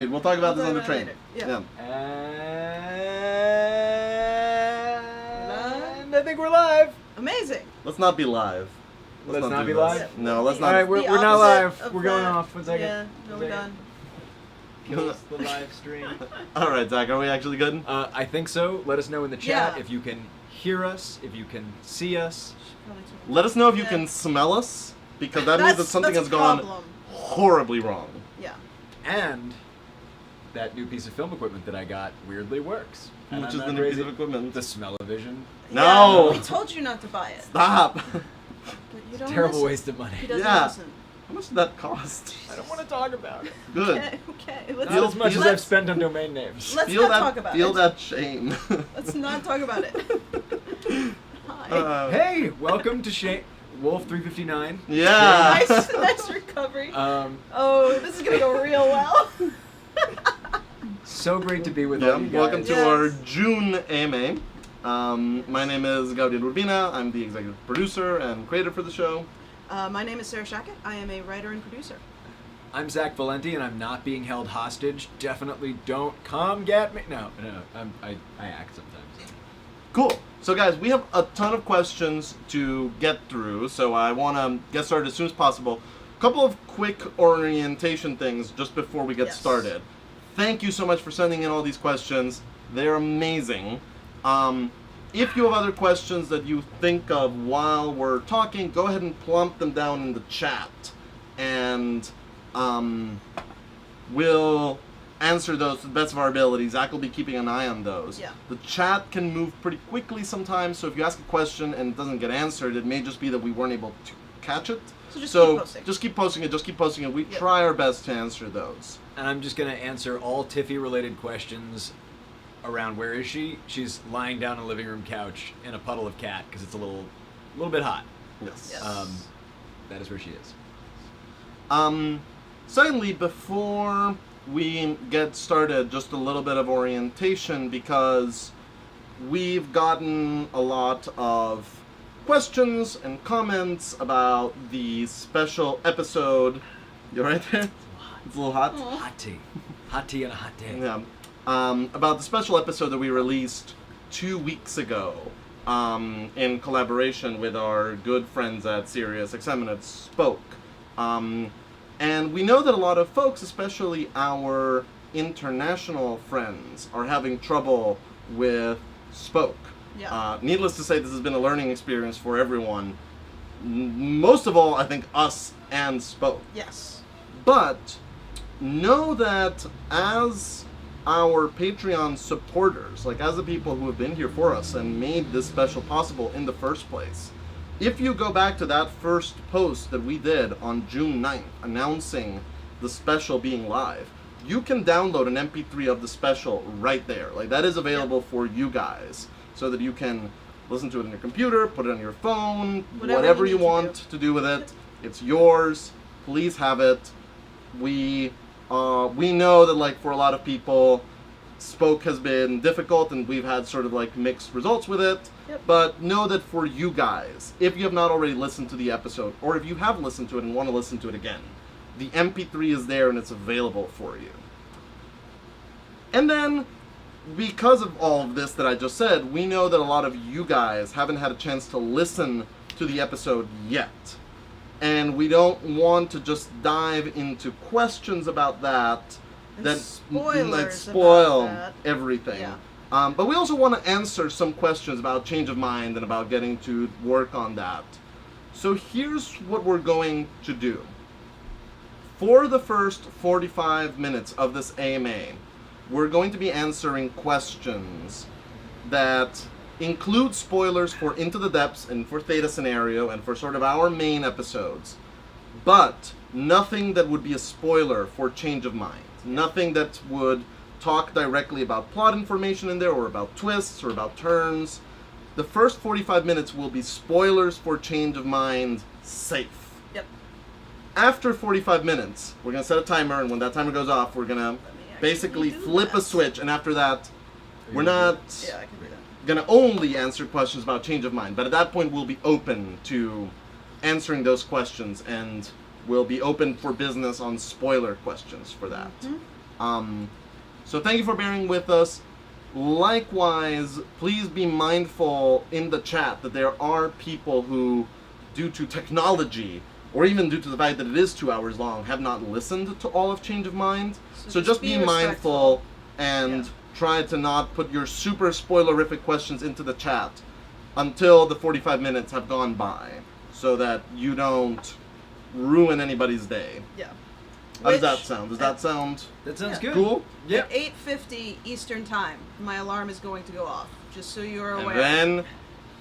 We'll talk about this on the train. Yeah. And I think we're live. Amazing. Let's not be live. Let's not do be this. live? No, let's not. All right, we're The not opposite live. of We're going that. off. 1 second. Yeah, no, we're done. Kills the live stream. All right, Zach, are we actually good? I think so. Let us know in the chat Yeah. if you can hear us, if you can see us. Let us know if you Yeah. can smell us, because that means that something that's has a gone problem. horribly wrong. Yeah. And that new piece of film equipment that I got weirdly works. And Which I'm is not the new piece crazy. of equipment? The Smell-O-Vision. No! Yeah, we told you not to buy it. Stop! But you don't Terrible listen. waste of money. He doesn't Yeah. listen. How much did that cost? I don't want to talk about it. Good. Okay. Let's Not as much as let's- I've spent on domain names. Let's Feel not that, talk about feel it. that shame. Let's not talk about it. Hi. Hey, welcome to Wolf 359. Yeah. Nice recovery. Um, Oh, this is gonna go real well. so great to be with Yeah, all you guys. welcome to Yes. our June AMA. My name is Gabriel Urbina. I'm the executive producer and creator for the show. My name is Sarah Shackett. I am a writer and producer. I'm Zach Valenti, and I'm not being held hostage. Definitely don't come get me. No, I act sometimes. Cool. So guys, we have a ton of questions to get through, so I want to get started as soon as possible. A couple of quick orientation things just before we get Yes. started. Thank you so much for sending in all these questions. They're amazing. If you have other questions that you think of while we're talking, go ahead and plump them down in the chat, and we'll answer those to the best of our ability. Zach will be keeping an eye on those. Yeah. The chat can move pretty quickly sometimes, so if you ask a question and it doesn't get answered, it may just be that we weren't able to catch it. So just keep posting. just keep posting it, just keep posting it. We Yep. try our best to answer those. And I'm just gonna answer all Tiffy-related questions around where is she? She's lying down on a living room couch in a puddle of cat because it's a little bit hot. Yes. Yes. That is where she is. Secondly, before we get started, just a little bit of orientation, because we've gotten a lot of questions and comments about the special episode. You right there? It's a little hot. Hot tea. Hot tea on a hot day. Yeah. About the special episode that we released 2 weeks ago, in collaboration with our good friends at SiriusXM and at Spoke. And we know that a lot of folks, especially our international friends, are having trouble with Spoke. Yeah. Needless to say, this has been a learning experience for everyone. Most of all, I think us and Spoke. Yes. But know that as our Patreon supporters, like as the people who have been here for us and made this special possible in the first place, if you go back to that first post that we did on June 9th announcing the special being live, you can download an MP3 of the special right there. Like that is available for you guys so that you can listen to it on your computer, put it on your phone, whatever you need to want to do with it. It's yours. Please have it. We know that like for a lot of people, Spoke has been difficult and we've had sort of like mixed results with it. Yep. But know that for you guys, if you have not already listened to the episode, or if you have listened to it and want to listen to it again, the MP3 is there and it's available for you. And then, because of all of this that I just said, we know that a lot of you guys haven't had a chance to listen to the episode yet. And we don't want to just dive into questions about that And that spoilers spoil about that. everything. Yeah. But we also want to answer some questions about change of mind and about getting to work on that. So here's what we're going to do. For the first 45 minutes of this AMA, we're going to be answering questions that include spoilers for Into the Depths and for Theta Scenario and for sort of our main episodes, but nothing that would be a spoiler for Change of Mind. Nothing that would talk directly about plot information in there or about twists or about turns. The first 45 minutes will be spoilers for Change of Mind safe. Yep. After 45 minutes, we're going to set a timer, and when that timer goes off, we're going to basically flip a switch, and after that, we're not Yeah, I can do that. going to only answer questions about Change of Mind, but at that point we'll be open to answering those questions, and we'll be open for business on spoiler questions for that. Mhm. So thank you for bearing with us. Likewise, please be mindful in the chat that there are people who, due to technology, or even due to the fact that it is 2 hours long, have not listened to all of Change of Mind. So just be mindful and try to not put your super spoilerific questions into the chat until the 45 minutes have gone by, so that you don't ruin anybody's day. Yeah. How does that sound? Does that sound That sounds Yeah. good. cool? Yeah. At 8:50 Eastern Time, my alarm is going to go off, just so you are And aware. then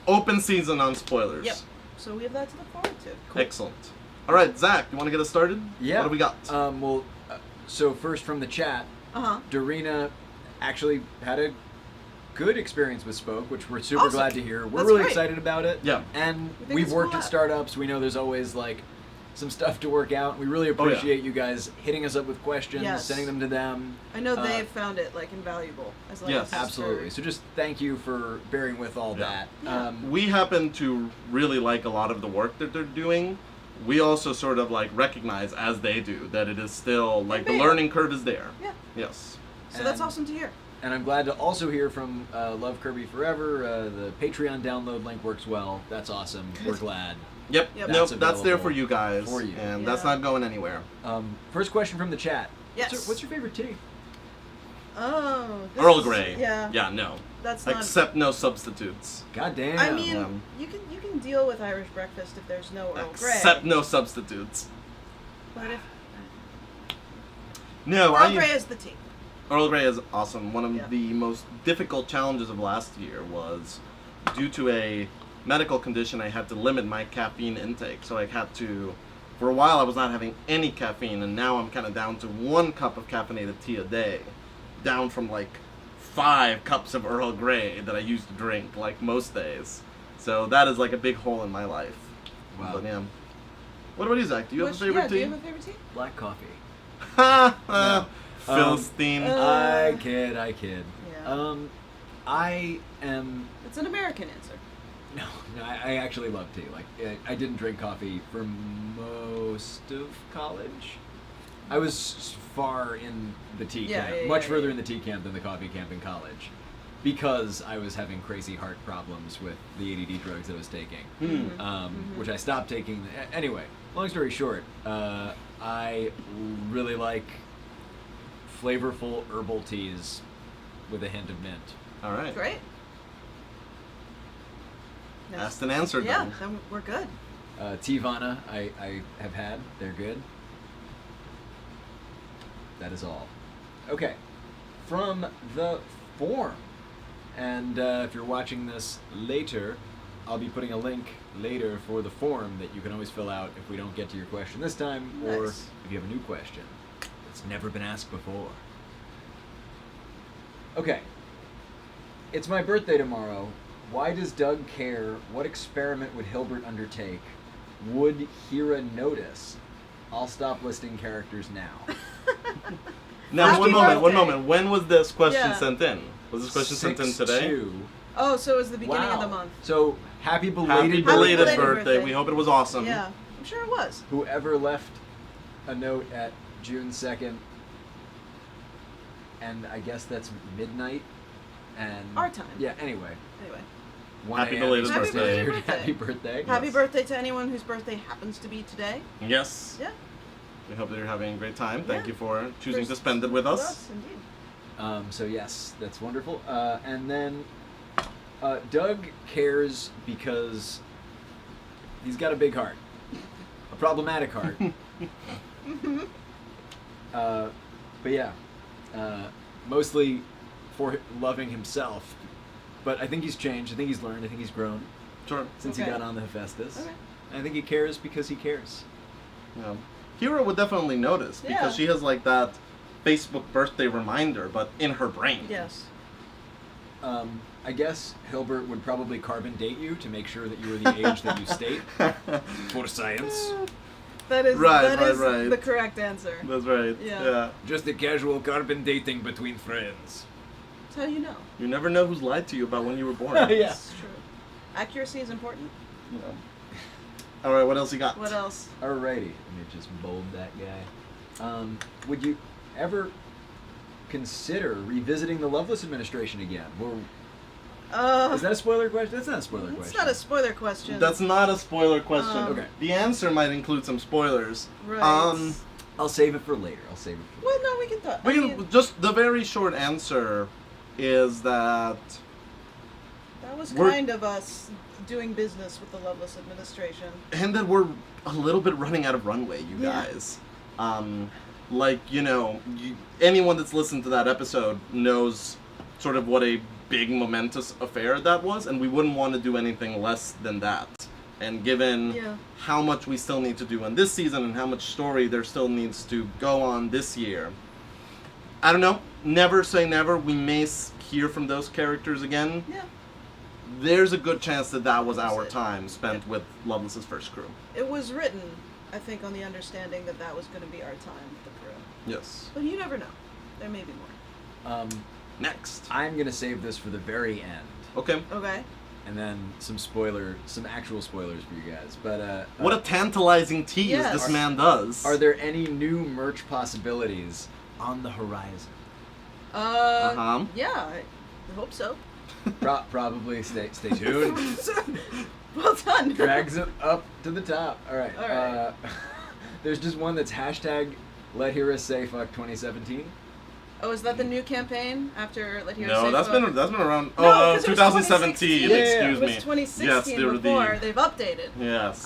open season on spoilers. Yep. So we have that to look forward to. Excellent. All right, Zach, you want to get us started? Yeah. What do we got? So first from the chat, Uh-huh. Dorina actually had a good experience with Spoke, which we're super Awesome. glad to hear. We're That's really great. excited about it. Yeah. And We think we've it's a worked cool at app. startups. We know there's always like some stuff to work out. We really yeah. appreciate you guys hitting us up with questions, Yes. sending them to them. I know they've found it like invaluable as long Yes. as it's Absolutely. heard. So just thank you for bearing with all Yeah. that. Yeah. We happen to really like a lot of the work that they're doing. We also sort of like recognize, as they do, that it is still like the big. learning curve is there. Yeah. Yes. So that's And- awesome to hear. And I'm glad to also hear from Love Kirby Forever. The Patreon download link works well. That's awesome. We're glad. Yep. Yep. Nope. That's That's there available for you guys. for you. And that's Yeah. not going anywhere. First question from the chat. Yes. What's your favorite tea? Oh. this Earl is- Grey. Yeah. Yeah. No. That's not. Accept no substitutes. God damn. I mean, Yeah. you can deal with Irish breakfast if there's no Earl Grey. Accept no substitutes. But if No. Earl Grey is the tea. Earl Grey is awesome. One of Yeah. the most difficult challenges of last year was due to a medical condition, I had to limit my caffeine intake. So I had to, for a while, I was not having any caffeine, and now I'm kind of down to 1 cup of caffeinated tea a day, down from like 5 cups of Earl Grey that I used to drink like most days. So that is like a big hole in my life. Wow. But yeah. What about you, Zach? Do you have a favorite yeah, tea? do you have a favorite tea? Black coffee. Ha! No. Philistine. Uh, I kid. Yeah. I am. It's an American answer. No, I actually love tea. Like, I didn't drink coffee for most of college. I was far in the tea Yeah, camp, yeah, much yeah, further yeah. in the tea camp than the coffee camp in college, because I was having crazy heart problems with the ADD drugs that I was taking, which I stopped taking. Anyway, long story short, I really like flavorful herbal teas with a hint of mint. All right. Great. Asked and answered Yeah, then. then we're good. Tivana, I have had. They're good. That is all. Okay. From the forum. And if you're watching this later, I'll be putting a link later for the form that you can always fill out if we don't get to your question this time, or Nice. if you have a new question that's never been asked before. Okay. It's my birthday tomorrow. Why does Doug care? What experiment would Hilbert undertake? Would Hira notice? I'll stop listing characters now. Now, Happy one moment. birthday. When was this question Yeah. sent in? Was this question sent in today? 6/2. Oh, so it was the beginning of Wow. the month. So happy belated, Happy belated belated birthday. birthday. We hope it was awesome. Yeah, I'm sure it was. Whoever left a note at June 2nd, and I guess that's midnight, and Our time. Yeah. Anyway. Anyway, 1 Happy a.m. belated Happy birthday. belated birthday. Happy birthday. happy Yes. birthday to anyone whose birthday happens to be today. Yes. Yeah. We hope that you're having a great time. Thank Yeah. you for choosing to First spend it with us. indeed. So yes, that's wonderful. And then Doug cares because he's got a big heart, a problematic heart. But yeah, mostly for loving himself. But I think he's changed. I think he's learned. I think he's grown Sure. since Okay. he got on the Hephaestus. Okay. I think he cares because he cares. Yeah. Hero would definitely notice because Yeah. she has like that Facebook birthday reminder, but in her brain. Yes. I guess Hilbert would probably carbon date you to make sure that you were the age that you state for science. That is Right, right. the correct answer. That's right. Yeah. Just a casual carbon dating between friends. That's how you know. You never know who's lied to you about when you were born. Yeah. It's true. Accuracy is important. You know. All right. What else you got? What else? Alrighty, let me just bold that guy. Would you ever consider revisiting the Loveless administration again? Uh, Is that a spoiler question? That's not a spoiler it's question. not a spoiler question. That's not a spoiler question. Okay. The answer might include some spoilers. right. I'll save it for later. Well, no, we can talk. We can, just the very short answer is that that was we're- kind of us doing business with the Loveless administration. we're a little bit running out of runway, you Yeah. guys. Like, anyone that's listened to that episode knows sort of what a big momentous affair that was, and we wouldn't want to do anything less than that. And given Yeah. how much we still need to do on this season and how much story there still needs to go on this year, I don't know. Never say never. We may hear from those characters again. Yeah. There's a good chance that that was That's our it. time spent with Loveless's first crew. It was written, I think, on the understanding that that was going to be our time with the crew. Yes. But you never know. There may be more. Next. I'm gonna save this for the very end, Okay. Okay. and then some actual spoilers for you guys. But What a tantalizing tease Yes. this man does. are there any new merch possibilities on the horizon? Uh-huh. Yeah, I hope so. Probably. Stay tuned. Well done. Drags it up to the top. All right. All right. There's just one that's hashtag Let Hear Us Say Fuck 2017. Oh, is that the new campaign after Let Hear Us No, Say that's Fuck? been around. No, 'cause it was 2017. 2016. Yeah, Excuse It was me. 2016 Yes, they were before. the. They've updated. Yes.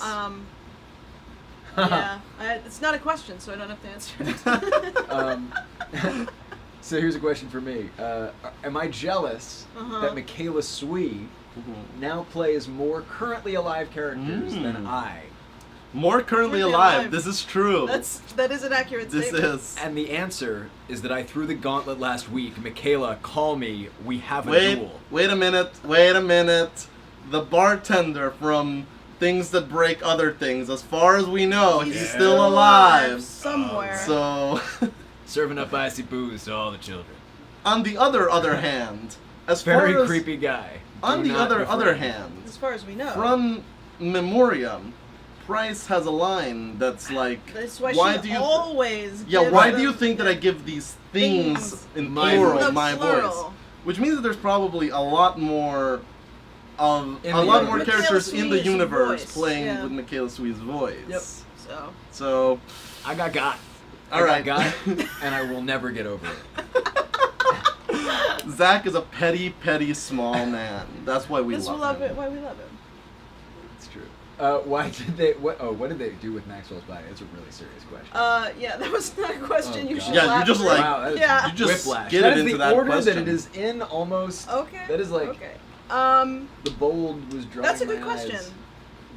Yeah. It's not a question, so I don't have to answer it. So here's a question for me. Am I jealous Uh-huh. that Michaela Swee Mhm. now plays more currently alive characters than Mm. I? More currently Currently alive. alive. This is true. That is an accurate This statement. is. And the answer is that I threw the gauntlet last week. Michaela, call me. We have a Wait. duel. Wait a minute. Wait a minute. The bartender from Things That Break Other Things. As far as we know, he's still alive. somewhere. So, Serving up icy booze to all the children. on the other hand, as Very far as creepy guy. on Do the not other befriend. hand, as far as we know. from Memoriam, Price has a line that's like, That's why why she do you always yeah, gives why them do you think that I give these things things in my plural, voice. my plural. voice? Which means that there's probably a lot more of In a the lot universe. more Michaela characters in the Sweet's universe voice, playing yeah. with Michaela Sweet's voice. Yep. So So, I got. All right. I got, and I will never get over it. Zach is a petty, small man. That's why we this love, we love him. it. Why we love him. It's true. Why did they? What did they do with Maxwell's body? It's a really serious question. Yeah, that was not a question Oh, you God. should. Yeah, you laugh just at. like- Wow, that is Yeah. You just whiplash. get That it is into the that order question. that it is in almost. Okay. That is like Okay. the bold was drawing. That's a good my question. eyes.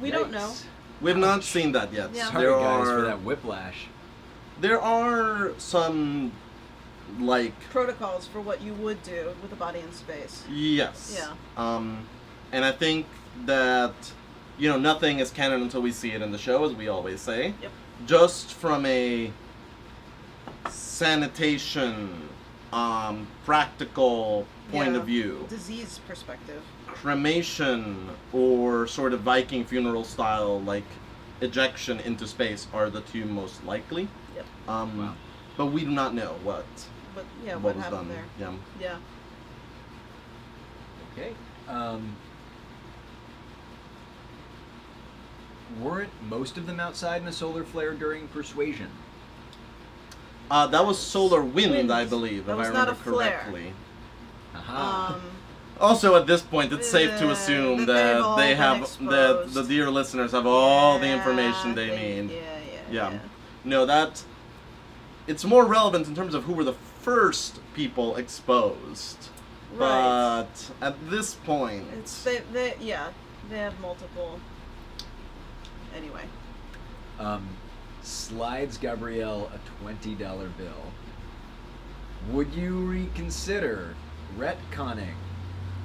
We don't know. Yikes. We've not seen that yet. Yeah. Sorry There guys are for that whiplash. there are some like Protocols for what you would do with a body in space. yes. Yeah. And I think that nothing is canon until we see it in the show, as we always say. Yep. Just from a sanitation, practical point Yeah. of view, Disease perspective. cremation or sort of Viking funeral style, like ejection into space, are the two most likely. Yep. Wow. But we do not know what But yeah, what what was happened done. there? Yeah. Yeah. Okay. Weren't most of them outside in a solar flare during Persuasion? That was solar wind, Wind. I believe, That if was I not remember a flare. correctly. Aha. Also, at this point, it's safe to Yeah, assume that they've that all they been have that exposed. the dear listeners have all the Yeah, information they need. Yeah. Yeah. No, that it's more relevant in terms of who were the first people exposed. Right. But at this point, It's they have multiple. Anyway. Slides Gabrielle a $20 bill. Would you reconsider retconning?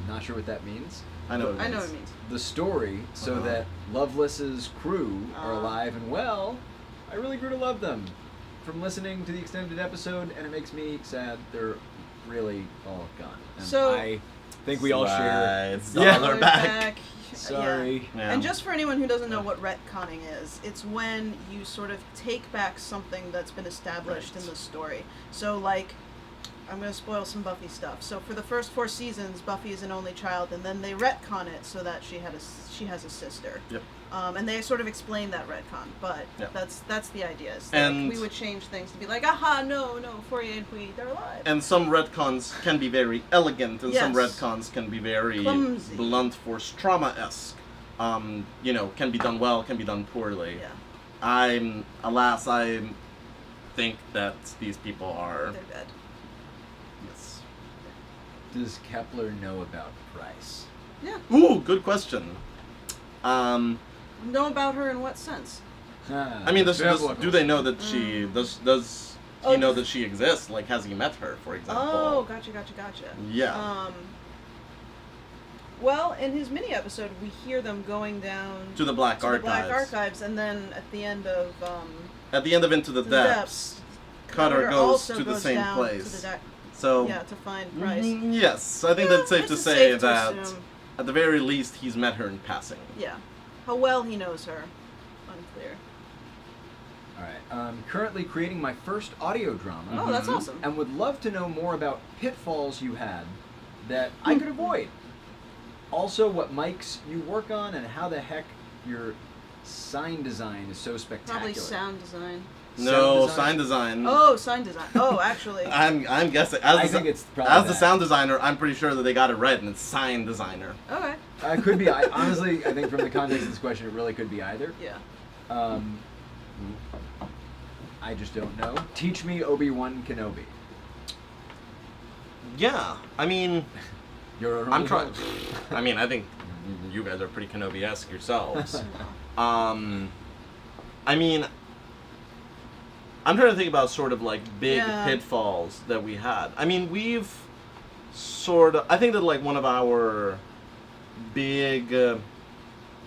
Not sure what that means. I know. I know what it means. The story so Uh-huh. that Loveless's crew are Uh. alive and well. I really grew to love them from listening to the extended episode, and it makes me sad they're really all gone. And So- I think we all share. Slides Yeah. dollar back. Sorry. Yeah. And just for anyone who doesn't know what retconning is, it's when you sort of take back something that's been established Right. in the story. So, like, I'm going to spoil some Buffy stuff. So for the first 4 seasons, Buffy is an only child, and then they retcon it so that she has a sister. Yep. And they sort of explain that retcon, but Yep. that's the idea. Is And- like we would change things to be like, aha, no, Fourier and Puig, they're alive. And some retcons can be very elegant, and some Yes. retcons can be very Clumsy. blunt force trauma-esque. Can be done well, can be done poorly. Yeah, I think that these people are. they're dead. Yes. Does Kepler know about Price? Yeah. Ooh, good question. Know about her in what sense? I mean, do they know that she does he know that she exists? Like, has he met her, for example? Oh, gotcha. Yeah. Well, in his mini episode, we hear them going down To the Black Archives. and then at the end of At the end of Into the the Depths, Cutter goes also to the goes same down place. To the So, to find Price. yes, I think Yeah, that's safe to it's say safe to that assume. at the very least he's met her in passing. Yeah, how well he knows her, unclear. All right. I'm currently creating my first audio drama. Oh, that's awesome. And would love to know more about pitfalls you had that I could avoid. Also, what mics you work on and how the heck your sign design is so spectacular. Probably sound design. No, Sound sign design. Oh, sign design. Oh, actually. I'm guessing. I think it's probably as the that. sound designer, I'm pretty sure that they got it right, and it's sign designer. Okay. It could be. Honestly, I think from the context of this question, it really could be either. Yeah. I just don't know. Teach me Obi-Wan Kenobi. Yeah, I mean, I'm trying. trying. I mean, I think you guys are pretty Kenobi-esque yourselves. I mean, I'm trying to think about sort of like big Yeah. pitfalls that we had. I mean, we've sort of. I think that like one of our big, sort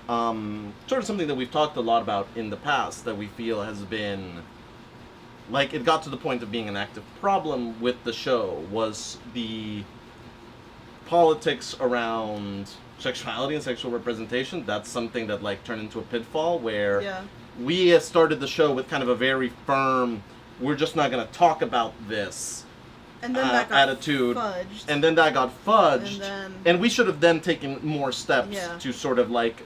of something that we've talked a lot about in the past that we feel has been, like, it got to the point of being an active problem with the show was the politics around sexuality and sexual representation. That's something that like turned into a pitfall where Yeah. we started the show with kind of a very firm, we're just not going to talk about this And then that got attitude. fudged. And then that got fudged. And then- And we should have then taken more steps Yeah. to sort of like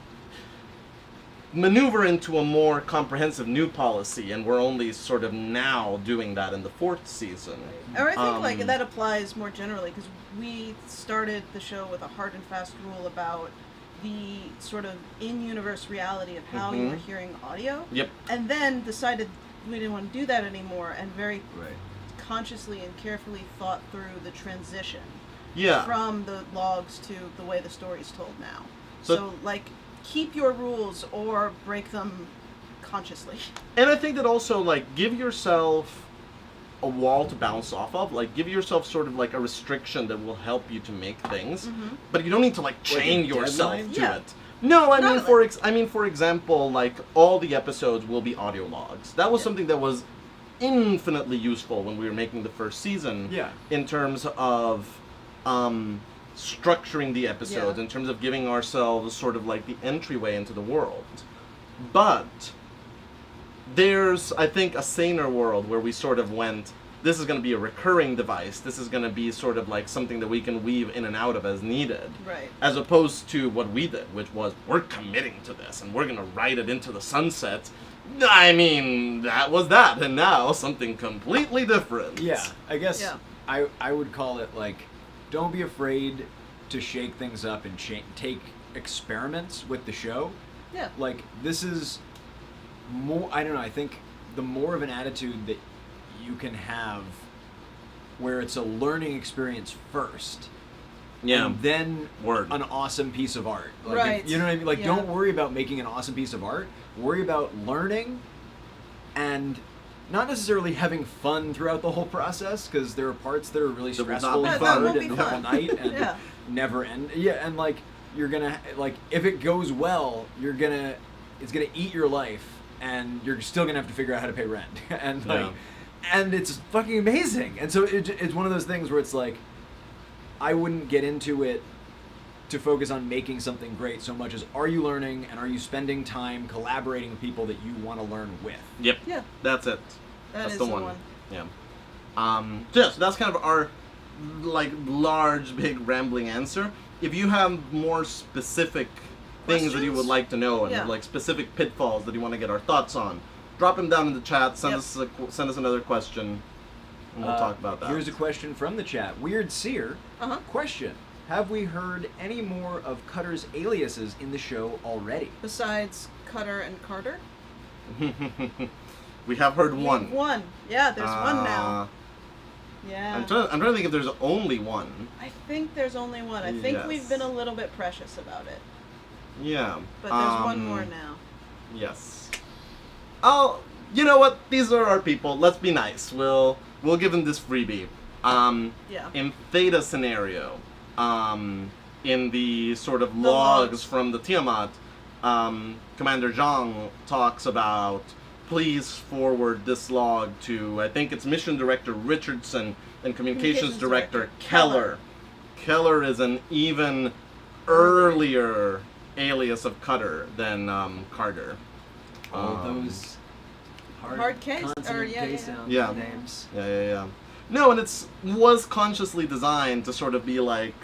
maneuver into a more comprehensive new policy, and we're only sort of now doing that in the 4th season. Or I think like Um, that applies more generally because we started the show with a hard and fast rule about the sort of in-universe reality of how you Mhm. were hearing audio, Yep. and then decided we didn't want to do that anymore, and very Right. consciously and carefully thought through the transition Yeah. from the logs to the way the story's told now. So- So like, keep your rules or break them consciously. And I think that also, like, give yourself a wall to bounce off of. Like, give yourself sort of like a restriction that will help you to make things. But you don't need to like chain a yourself deadline? to Yeah. it. No, I Not mean, like- for example, like all the episodes will be audio logs. That was Yeah. something that was infinitely useful when we were making the first season. Yeah. In terms of structuring the episodes, Yeah. in terms of giving ourselves sort of like the entryway into the world. But there's, I think, a saner world where we sort of went, this is going to be a recurring device. This is going to be sort of like something that we can weave in and out of as needed. Right. As opposed to what we did, which was, we're committing to this and we're going to ride it into the sunset. I mean, that was that. And now something completely different. Yeah, I guess Yeah. I would call it like, don't be afraid to shake things up and take experiments with the show. Yeah. Like, this is more, I don't know, I think the more of an attitude that you can have where it's a learning experience first. Yeah. And then Word. an awesome piece of art. Like, Right. you know what I mean? Like, Yeah. don't worry about making an awesome piece of art. Worry about learning and not necessarily having fun throughout the whole process, because there are parts that are really That will not stressful be and fun. hard That won't and be the whole fun. night and Yeah. never end. Yeah, and like you're gonna like if it goes well, it's gonna eat your life, and you're still gonna have to figure out how to pay rent. And like, Yeah. and it's fucking amazing. And so it's one of those things where it's like, I wouldn't get into it to focus on making something great so much as, are you learning and are you spending time collaborating with people that you want to learn with? Yep. Yeah. That's it. That That's is the the one. one. Yeah. So that's kind of our like large, big, rambling answer. If you have more specific things that you would Questions? like to know and Yeah. like specific pitfalls that you want to get our thoughts on, drop them down in the chat. Send Yep. us send us another question, and we'll talk about that. Here's a question from the chat. Weird Seer. Uh-huh. Question. Have we heard any more of Cutter's aliases in the show already? Besides Cutter and Carter? We have heard one. One. Yeah, there's one now. Uh, Yeah. I'm trying to think if there's only one. I think there's only one. I think Yes. we've been a little bit precious about it. Yeah. But there's one more now. Yes. Oh, you know what? These are our people. Let's be nice. We'll give them this freebie. Yeah. In Theta scenario, in the sort of The logs logs. from the Tiamat, Commander Zhang talks about, please forward this log to, I think it's Mission Director Richardson and Communications Director Keller. Keller is an even earlier alias of Cutter than Carter. All those Hard case? Or, consonant yeah, case yeah. sound Yeah. names. Yeah. No, and was consciously designed to sort of be like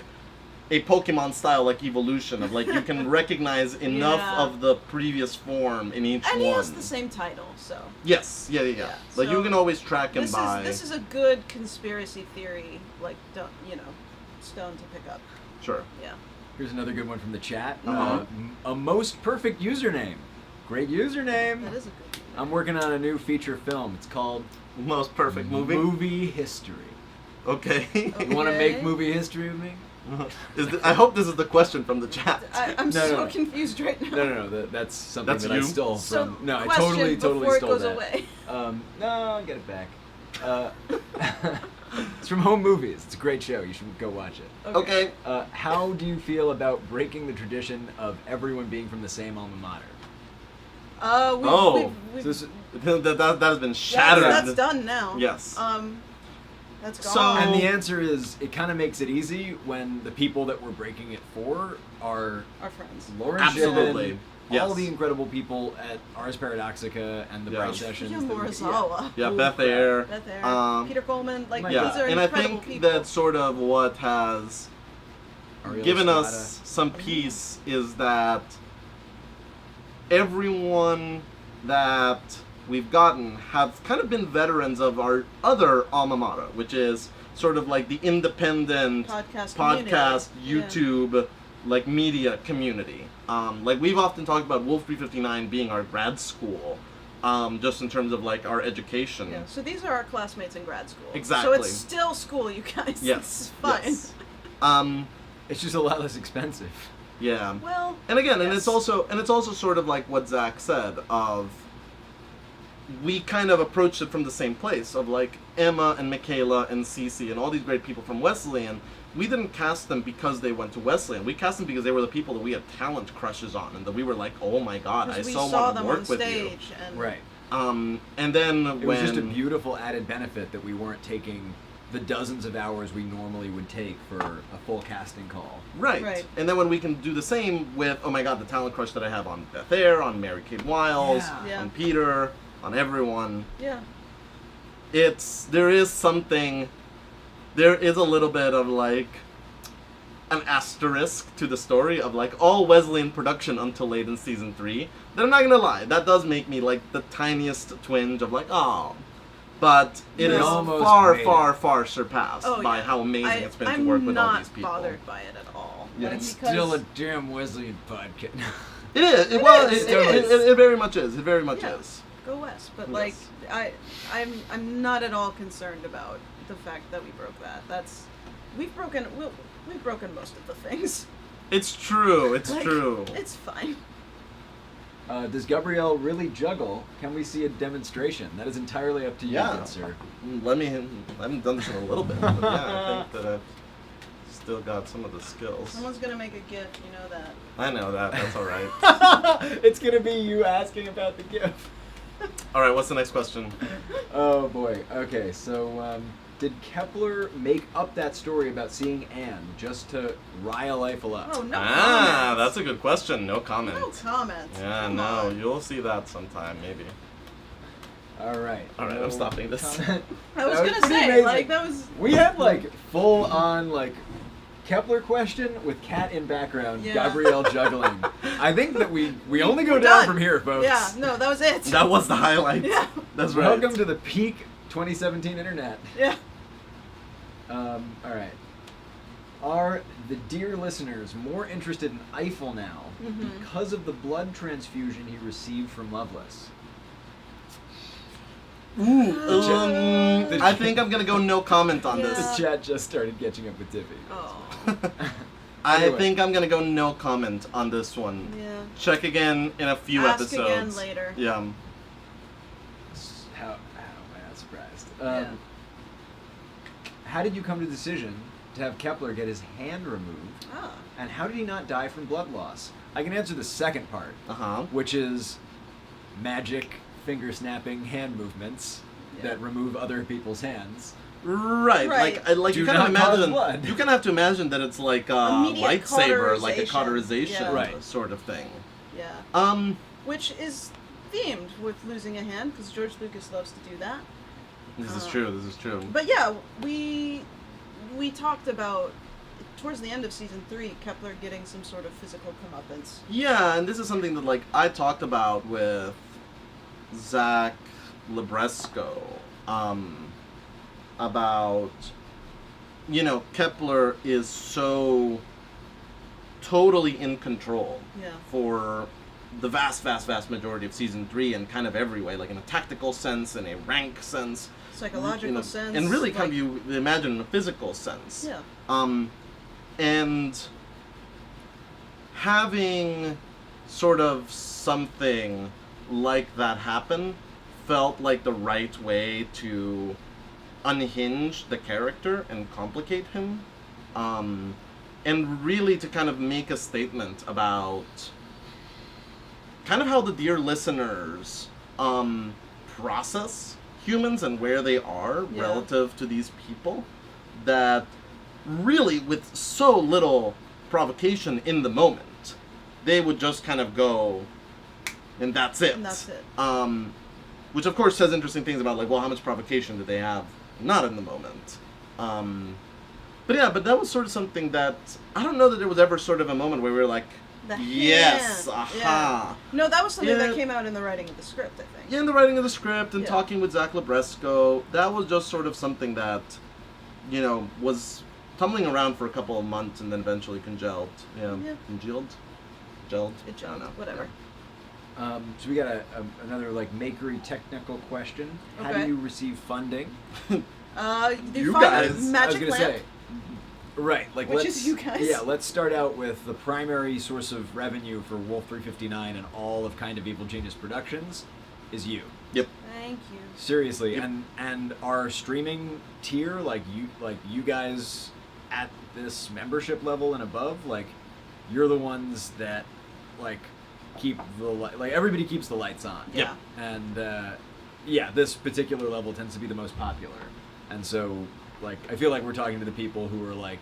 a Pokemon style like evolution of like you can recognize enough Yeah. of the previous form in each And one. he has the same title, so. Yes, yeah. Yeah, Like you so can always track him This by. is a good conspiracy theory, like, stone to pick up. Sure. Yeah. Here's another good one from the chat. Uh-huh. A most perfect username. Great username. That is a good I'm working on a new feature film. It's called Most perfect movie. Movie History. Okay. You want to make Okay. movie history with me? I hope this is the question from the chat. I'm No, so no. confused right now. No. That's something That's that I you? stole So, from. No, I question totally before it stole goes that. away. No, I'll get it back. It's from Home Movies. It's a great show. You should go watch it. Okay. How do you feel about breaking the tradition of everyone being from the same alma mater? We've So this, that has been shattered. that's done now. Yes. That's So- gone. and the answer is, it kind of makes it easy when the people that we're breaking it for are Our friends. Lauren Absolutely. Given, Yes. all the incredible people at Ars Paradoxica and the Yeah. Bright Sessions. Yuya that we- Murasawa. Yeah, Holy Beth crap. Eyre. Beth Eyre, Um, Peter Coleman, like yeah, these are and I incredible think people. that's sort of what has Ariel given Estrada. us some peace is that everyone that we've gotten have kind of been veterans of our other alma mater, which is sort of like the independent Podcast podcast, community. YouTube, like media community. Like we've often talked about Wolf 359 being our grad school, just in terms of like our education. Yeah. So these are our classmates in grad school. So Exactly. it's still school, you guys. Yes. It's fine. Yes. It's just a lot less expensive. Yeah. Well. And again, and yes. it's also sort of like what Zach said of we kind of approached it from the same place of like Emma and Michaela and Cece and all these great people from Wesleyan. We didn't cast them because they went to Wesleyan. We cast them because they were the people that we had talent crushes on and that we were like, oh my god, I Because we so saw want to them work on with you. stage and Right. And then It when was just a beautiful added benefit that we weren't taking the dozens of hours we normally would take for a full casting call. Right. Right. And then when we can do the same with, oh my god, the talent crush that I have on Beth Eyre, on Mary Kate Wiles, Yeah. Yeah. on Peter, on everyone. Yeah. There is a little bit of like an asterisk to the story of like all Wesleyan production until late in season 3. That I'm not gonna lie, that does make me like the tiniest twinge of like, oh. But it No. is Almost far, made it. far, far surpassed Oh, by yeah. how amazing it's been I'm to work with all these people. not bothered by it at all. Yeah. Like, It's because still a damn Wesleyan podcast. It is. It Well, is, it, it it, is. it very much is. It very much Yeah. is. go west. But Yes. like I'm not at all concerned about the fact that we broke that. We've broken most of the things. It's true. It's Like, true. It's fine. Does Gabrielle really juggle? Can we see a demonstration? That is entirely up to you, Yeah. good sir. I haven't done this in a little bit, but yeah, I think that I've still got some of the skills. Someone's gonna make a GIF, you know that. I know that. That's all right. It's gonna be you asking about the gift. All right. What's the next question? Oh boy. Okay, so did Kepler make up that story about seeing Anne just to rile Eiffel up? Oh no. Ah, comments. that's a good question. No comment. No comments. Yeah, Come no, on. you'll see that sometime, maybe. All right. All right, I'm stopping this. comment. I was That gonna pretty say, amazing. like, that was. We had like full on like Kepler question with cat in background, Yeah. Gabrielle juggling. I think that we only go We're down done. from here, folks. Yeah, no, that was it. That was the highlight. Yeah. That's right. Welcome to the peak 2017 internet. Yeah. All right. Are the dear listeners more interested in Eiffel now Mhm. because of the blood transfusion he received from Loveless? Ooh, I think I'm gonna go no comment on Yeah. this. The chat just started catching up with Tiffy. Oh. I Anyway. think I'm gonna go no comment on this one. Yeah. Check again in a few Ask episodes. again later. Yeah. How am I not surprised? Yeah. How did you come to the decision to have Kepler get his hand removed? Ah. And how did he not die from blood loss? I can answer the second part, Uh huh. which is magic finger snapping hand movements Yeah. that remove other people's hands. Right. Right. Like Do you kind of not cause imagine. blood. You kind of have to imagine that it's like a Immediate lightsaber, like a cauterization. cauterization Yeah. Right. sort of thing. Yeah. Which is themed with losing a hand because George Lucas loves to do that. This is true. This is true. But yeah, we talked about towards the end of season 3, Kepler getting some sort of physical comeuppance. Yeah, and this is something that like I talked about with Zach Libresco, about Kepler is so totally in control Yeah. for the vast majority of season 3 and kind of every way, like in a tactical sense, in a rank sense, Psychological sense. and really kind like, of you imagine in a physical sense. Yeah. And having sort of something like that happen felt like the right way to unhinge the character and complicate him. And really to kind of make a statement about kind of how the dear listeners process humans and where they are Yeah. relative to these people, that really with so little provocation in the moment they would just kind of go and that's it. And that's it. Which of course says interesting things about like, well, how much provocation did they have not in the moment. But that was sort of something that I don't know that there was ever sort of a moment where we were like, The yes, hand. aha. Yeah. No, that was something Yeah. that came out in the writing of the script, I think. Yeah, in the writing of the script and Yeah. talking with Zach Libresco, that was just sort of something that, was tumbling around for a couple of months and then eventually congealed. Yeah. Yeah. Congealed? Gelled? It I don't know. whatever. So we got another like makery technical question. How do Okay. you receive funding? You find guys- Magic I was gonna Lamp. say. Right, like Which let's, is you guys. Yeah, let's start out with the primary source of revenue for Wolf 359 and all of Kind of Evil Genius Productions is you. Yep. Thank you. Seriously, Yep. and our streaming tier, like you guys at this membership level and above, like you're the ones that like keep the like everybody keeps the lights on. Yep. And this particular level tends to be the most popular, and so like I feel like we're talking to the people who are like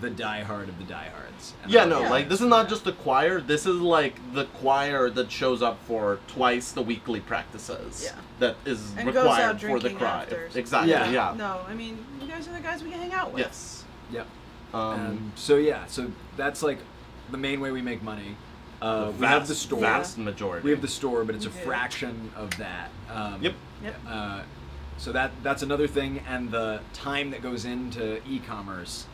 the diehard of the diehards. And Yeah, I'm no, Yeah. like this is not just the choir. This is like the choir that shows up for twice the weekly practices. Yeah. That is And goes required out for the drinking choir. after. Exactly. Yeah. Yeah. No, I mean, you guys are the guys we can hang out with. Yes. Yep. So that's like the main way we make money. We have the store. Vast majority. We have the store, but it's a We do. fraction of that. Yep. Yep. So that's another thing, and the time that goes into e-commerce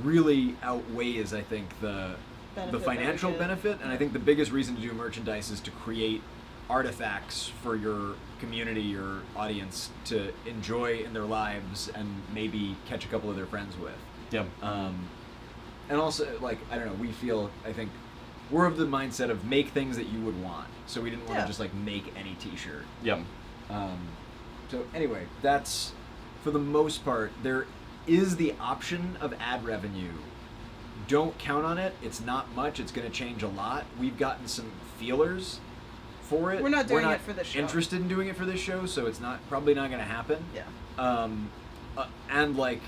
really outweighs, I think, the Benefit financial that we get. benefit. And I think the biggest reason to do merchandise is to create artifacts for your community, your audience, to enjoy in their lives and maybe catch a couple of their friends with. Yeah. And also, like, I don't know, I think we're of the mindset of make things that you would want. So we didn't want to Yeah. just like make any t-shirt. Yeah. So anyway, that's, for the most part, there is the option of ad revenue. Don't count on it. It's not much. It's going to change a lot. We've gotten some feelers for it. We're not doing it for this show. Interested in doing it for this show, so it's probably not going to happen. Yeah. And like,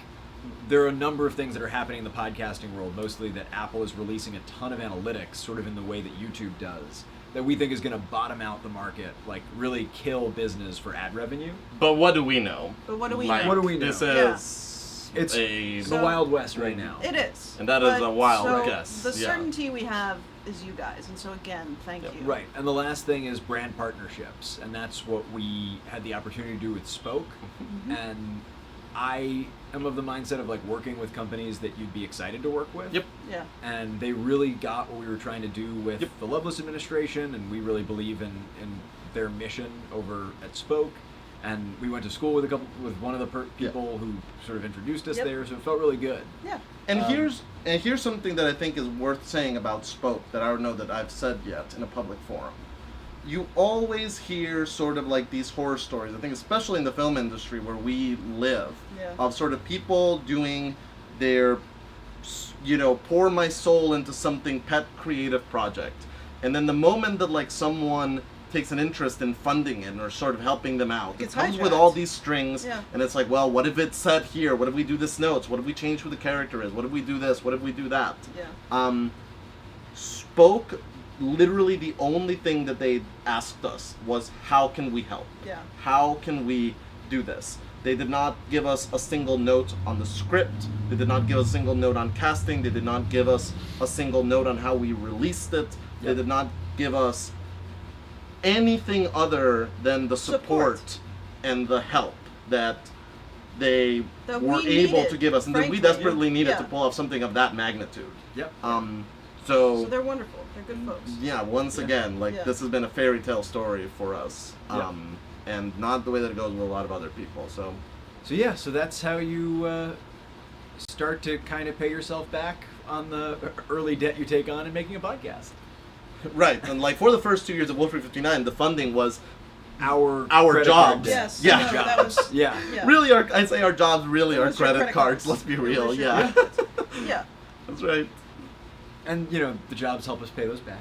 there are a number of things that are happening in the podcasting world, mostly that Apple is releasing a ton of analytics, sort of in the way that YouTube does, that we think is going to bottom out the market, like really kill business for ad revenue. But what do we know? But what do we Like, know? What do we know? This Yeah. is It's a the Wild West right now. It is. And that is But a wild so guess, The yeah. certainty we have is you guys, and so again, thank Yep. you. Right, and the last thing is brand partnerships, and that's what we had the opportunity to do with Spoke. And I am of the mindset of like working with companies that you'd be excited to work with. Yep. Yeah. And they really got what we were trying to do with Yep. the Loveless administration, and we really believe in their mission over at Spoke. And we went to school with one of the people who sort of introduced us Yep. there, so it felt really good. Yeah. And Um, here's something that I think is worth saying about Spoke that I don't know that I've said yet in a public forum. You always hear sort of like these horror stories, I think especially in the film industry where we live, Yeah. of sort of people doing their, pour my soul into something pet creative project. And then the moment that like someone takes an interest in funding it or sort of helping them out, it Gets comes with hijacked. all these strings, Yeah. and it's like, well, what if it's said here? What if we do this notes? What if we change who the character is? What if we do this? What if we do that? Yeah. Spoke, literally the only thing that they asked us was, how can we help? Yeah. How can we do this? They did not give us a single note on the script. They did not give us a single note on casting. They did not give us a single note on how we released it. They Yep. did not give us anything other than the support and the help that they That were we able needed, to give us, and that we frankly. desperately needed Yeah. to pull off something of that magnitude. Yep. So they're wonderful. They're good folks. Yeah, once Yeah. again, like Yeah. this has been a fairy tale story for us, Yeah. and not the way that it goes with a lot of other people. So, So that's how you start to kind of pay yourself back on the early debt you take on in making a podcast. right, and like for the first 2 years of Wolf 359, the funding was Our Our credit card jobs. debt. Yes. Yeah. No, that Jobs. was. Yeah. Yeah. really I'd say our jobs really It are was your credit cards. Let's be It real. was your Yeah, credit cards. Yeah. that's right. And the jobs help us pay those back,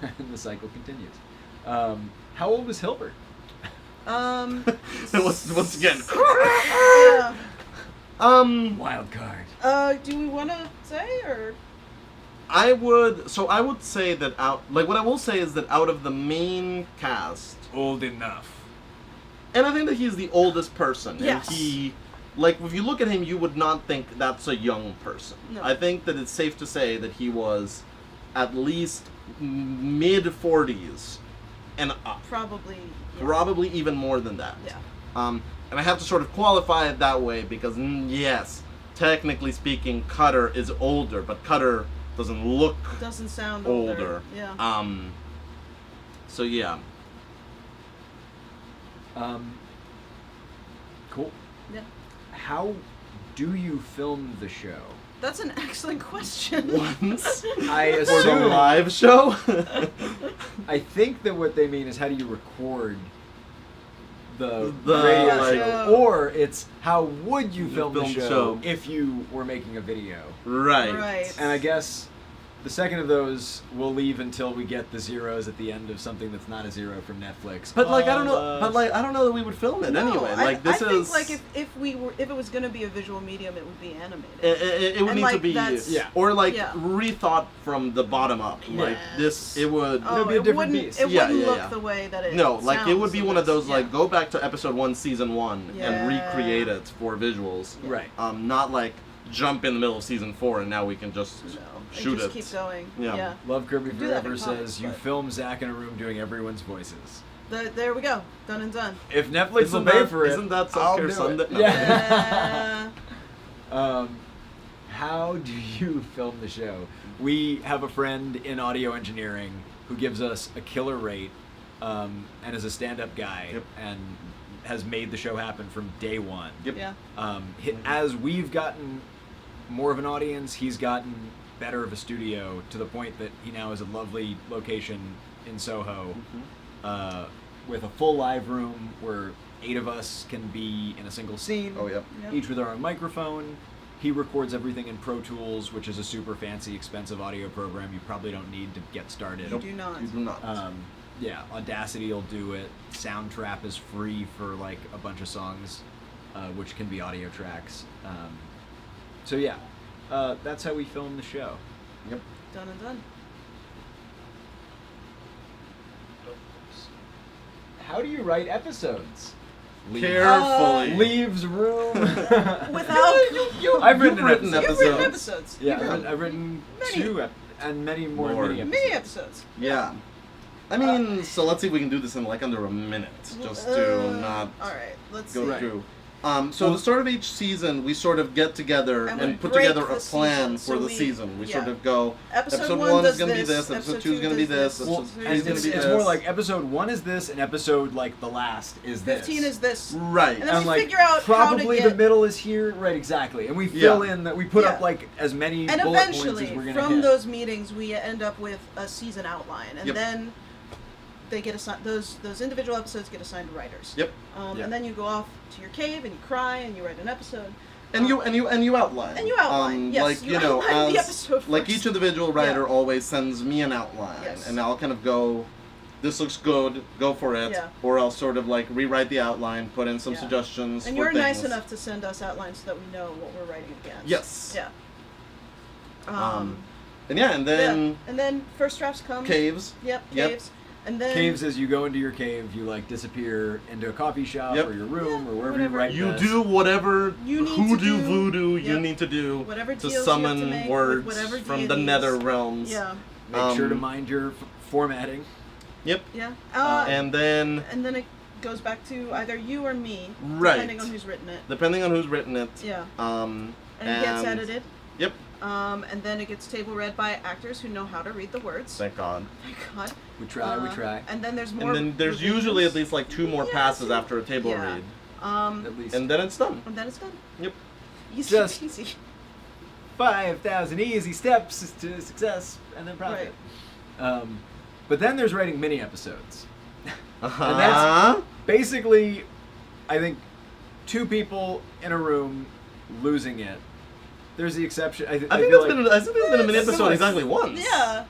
and the cycle continues. How old was Hilbert? It was once again. Yeah. Wild card. Do we want to say or? I would say that what I will say is that out of the main cast, Old enough. and I think that he's the oldest person. Yes. And he, like, if you look at him, you would not think that's a young person. No. I think that it's safe to say that he was at least mid 40s and up. Probably. Yeah. Probably even more than that. Yeah. And I have to sort of qualify it that way because, yes, technically speaking, Cutter is older, but Cutter doesn't look Doesn't sound older. Yeah. So yeah. Cool. Yeah. How do you film the show? That's an excellent question. Once I for the assume. live show. I think that what they mean is how do you record the The, radio like- show, or it's how would you film the film show, show. if you were making a video? right. Right. And I guess the second of those we'll leave until we get the zeros at the end of something that's not a zero from Netflix. But like I don't know. called, But like I don't know that we would film it No, anyway. Like this I think is. like if it was gonna be a visual medium, it would be animated. It would And, need like, to be that's- Yeah. or like Yeah. rethought from the bottom up. Like this, Yes. it would. Oh, It'd be a different wouldn't, beast. It Yeah, wouldn't yeah, look yeah. the way that it No, like it would sounds be in one of this. those like Yeah. go back to episode 1, season 1, and Yeah. recreate it for visuals. Right. Not like jump in the middle of season 4 and now we can just No, shoot and just it. keep going. Yeah. Yeah. Love Kirby Do that Forever in comics, says you but- film Zach in a room doing everyone's voices. There we go. Done and done. If Netflix will Isn't pay that- for it, isn't that I'll Self-Care do Sunday? it. No. Yeah. Yeah. How do you film the show? We have a friend in audio engineering who gives us a killer rate, and is a stand-up guy, Yep. and has made the show happen from day one. Yep. Yeah. As we've gotten more of an audience, he's gotten better of a studio to the point that he now has a lovely location in Soho, with a full live room where 8 of us can be in a single scene. Oh, yep. Yep. Each with our own microphone. He records everything in Pro Tools, which is a super fancy, expensive audio program you probably don't need to get started. You do not. You do not. Yeah, Audacity will do it. Soundtrap is free for like a bunch of songs, which can be audio tracks. So yeah, that's how we film the show. Yep. Done and done. how do you write episodes? Carefully. Leaves room. Without I've written You've written an episode. You've written episodes. episodes. Yeah, You've written I've written many. 2 and many more More. mini episodes. many episodes. Yeah. I mean, so let's see if we can do this in like under a minute, just to not All right, let's go see. Right. through. So at the start of each season, we sort of get together And and we put break together a the plan season, for so the we- season. We yeah. sort of go, Episode 1 one is does going to be this, this, episode episode 2 is two going to be does this, this, episode episode 3 three is is going to be It's this. more like episode 1 is this, and episode like the last is this. 15 is this. Right. And then we like, figure out how to probably get- the middle is here, right? Exactly, and we fill Yeah. in that we put up Yeah. like as many And bullet points eventually, as we're gonna from hit. those meetings, we end up with a season outline, and Yep. then they get assigned. Those individual episodes get assigned to writers. Yep. Yeah. And then you go off to your cave and you cry and you write an episode. And you outline. And you outline, yes, Like you outline the episode like first. each individual writer Yeah. always sends me an outline, Yes. and I'll kind of go, this looks good, go for it, Yeah. or I'll sort of like rewrite the outline, put in some Yeah. suggestions. And for you're nice things. enough to send us outlines so that we know what we're writing against. Yes. Yeah. And yeah, and then yeah. And then first drafts come. caves. Yep. Yep. Caves. And then Caves, as you go into your cave, you like disappear into a coffee shop Yep. or your room Yeah, or wherever whatever. you write You this. do whatever You need to hoodoo do- voodoo you yep. need to do Whatever to deals you have to summon make with words whatever from the deities. nether realms. Yeah. Make sure to Um, mind your formatting. Yep. Yeah. And then, and then it goes back to either you or me, Right. depending on who's written it. depending on who's written it, Yeah. and And it gets edited. Yep. And then it gets table read by actors who know how to read the words. Thank God. Thank God. We try, we try. And then there's more. And then there's revisions. usually at least like 2 more Yeah, passes two- after a table yeah. read, At least. and then it's done. And then it's done. Yep. Easy Just- peasy. 5,000 easy steps to success and then profit. But then there's writing mini episodes. Uh-huh. that's- Basically, I think 2 people in a room losing it. There's the exception. I I think feel there's like been a mini It's episode like- exactly once. Yeah.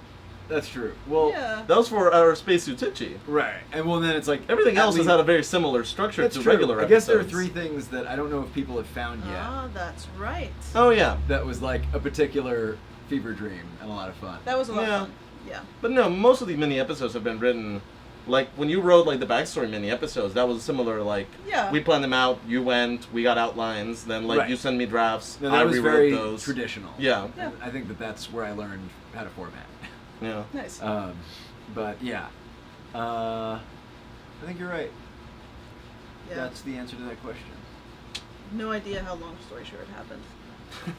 that's true. Well, Yeah. That was for our Spacesuit Itchy. right. And well, then it's like Everything at else has least- had a very similar structure That's to true. regular I guess there are episodes. 3 things that I don't know if people have found yet. Ah, that's right. Oh yeah, That was like a particular fever dream and a lot of fun. That was a lot Yeah. of fun. Yeah. but no, most of these mini episodes have been written. Like when you wrote like the backstory mini episodes, that was similar. Like Yeah. we planned them out, you went, we got outlines, then like Right. you send me drafts, No, I that was rewrote very those. traditional. Yeah. Yeah. I think that's where I learned how to format. Yeah. Nice. But yeah, I think you're right. Yeah. That's the answer to that question. No idea how long story short happened.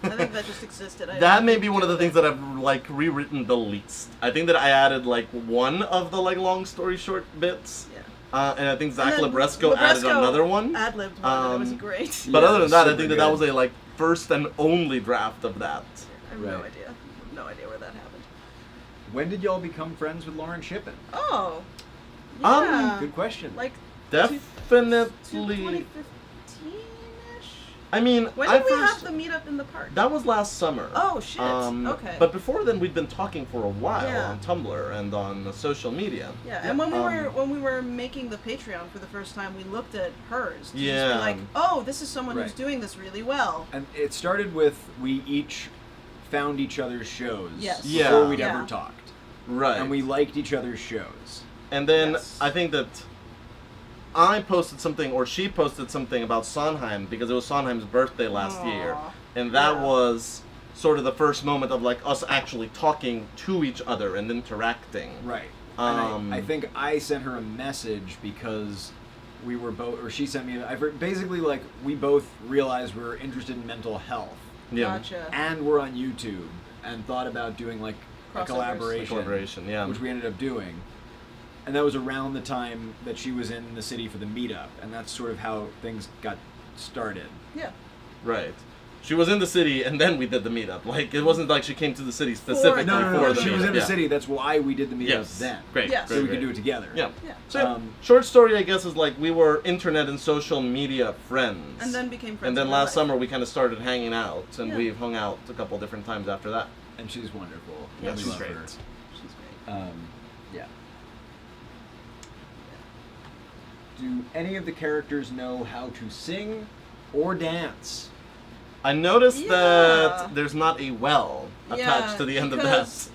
I think that just existed. I That didn't may be one of the do things that I've like rewritten the least. I think that I added like one of the like long story short bits, Yeah. and I think Zach And then Labresco added Labresco another one. Ad-libbed one. That was Um, great. But Yeah, other than that, I super think that good. was a like first and only draft of that. I have no Right. idea. No idea where that happened. When did y'all become friends with Lauren Shippen? Oh. Um, Yeah. Good question. Like Definitely. 2015-ish? I mean, When I did we first have the meetup in the park? that was last summer. Oh shit. Okay. But before then, we'd been talking for a while Yeah. on Tumblr and on social media. yeah, and when Um, we were making the Patreon for the first time, we looked at hers. To just Yeah. be like, oh, this is someone who's Right. doing this really well. And it started with we each found each other's shows Yes. before Yeah. we'd Yeah. ever talked, Right. and we liked each other's shows. And then Yes. I think that I posted something, or she posted something about Sondheim because it was Sondheim's birthday last year, Aw. and that Yeah. was sort of the first moment of like us actually talking to each other and interacting. Right. Um, and I think I sent her a message because we were both, or she sent me. Basically, like we both realized we were interested in mental health, Yeah. Gotcha. and we're on YouTube, and thought about doing like a Crossovers. collaboration, Collaboration, yeah. which we ended up doing. And that was around the time that she was in the city for the meetup, and that's sort of how things got started. Yeah. Right. She was in the city, and then we did the meetup. Like it wasn't like she came to the city specifically No, for the She was meetup. in the Yeah. city. That's why we did the meetup Yes. then. Great. Yes. So great, we could great. do it together. Yeah. Yeah. So yeah, Um, short story, I guess, is like we were internet and social media friends. And then became friends. And then in real last life. summer we kind of started hanging out, and Yeah. we've hung out a couple different times after that. And she's wonderful. Yeah, we she's love great. her. She's great. Yeah. Do any of the characters know how to sing or dance? I noticed Yeah. that there's not a well attached Yeah, to the end of that. because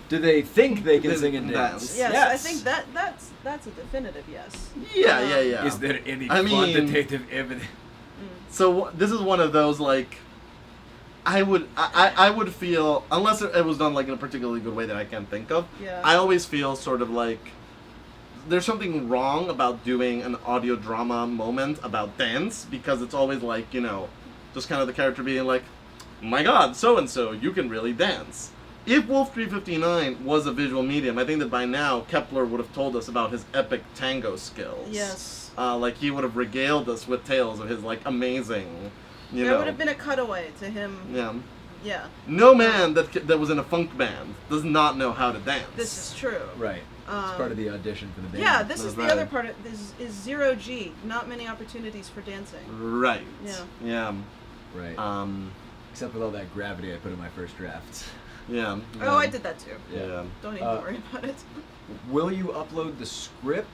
Do they think they can They- sing and dance. dance? Yes, I think that's a definitive yes. Yeah. Is there any I mean- quantitative evidence? So this is one of those like, I would feel, unless it was done like in a particularly good way that I can't think of. Yeah. I always feel sort of like there's something wrong about doing an audio drama moment about dance, because it's always like, you know, just kind of the character being like, my God, so and so, you can really dance. If Wolf 359 was a visual medium, I think that by now Kepler would have told us about his epic tango skills. Yes. Like he would have regaled us with tales of his like amazing, you There know. would have been a cutaway to him. Yeah. Yeah. No man that was in a funk band does not know how to dance. This is true. Right. It's part of the audition for the band. Yeah, this is the Right. other part of this is 0G. Not many opportunities for dancing. Right. Yeah. Yeah. Right. Except with all that gravity I put in my first draft. Yeah. Oh, I did that too. Yeah. Don't even worry about it. Will you upload the script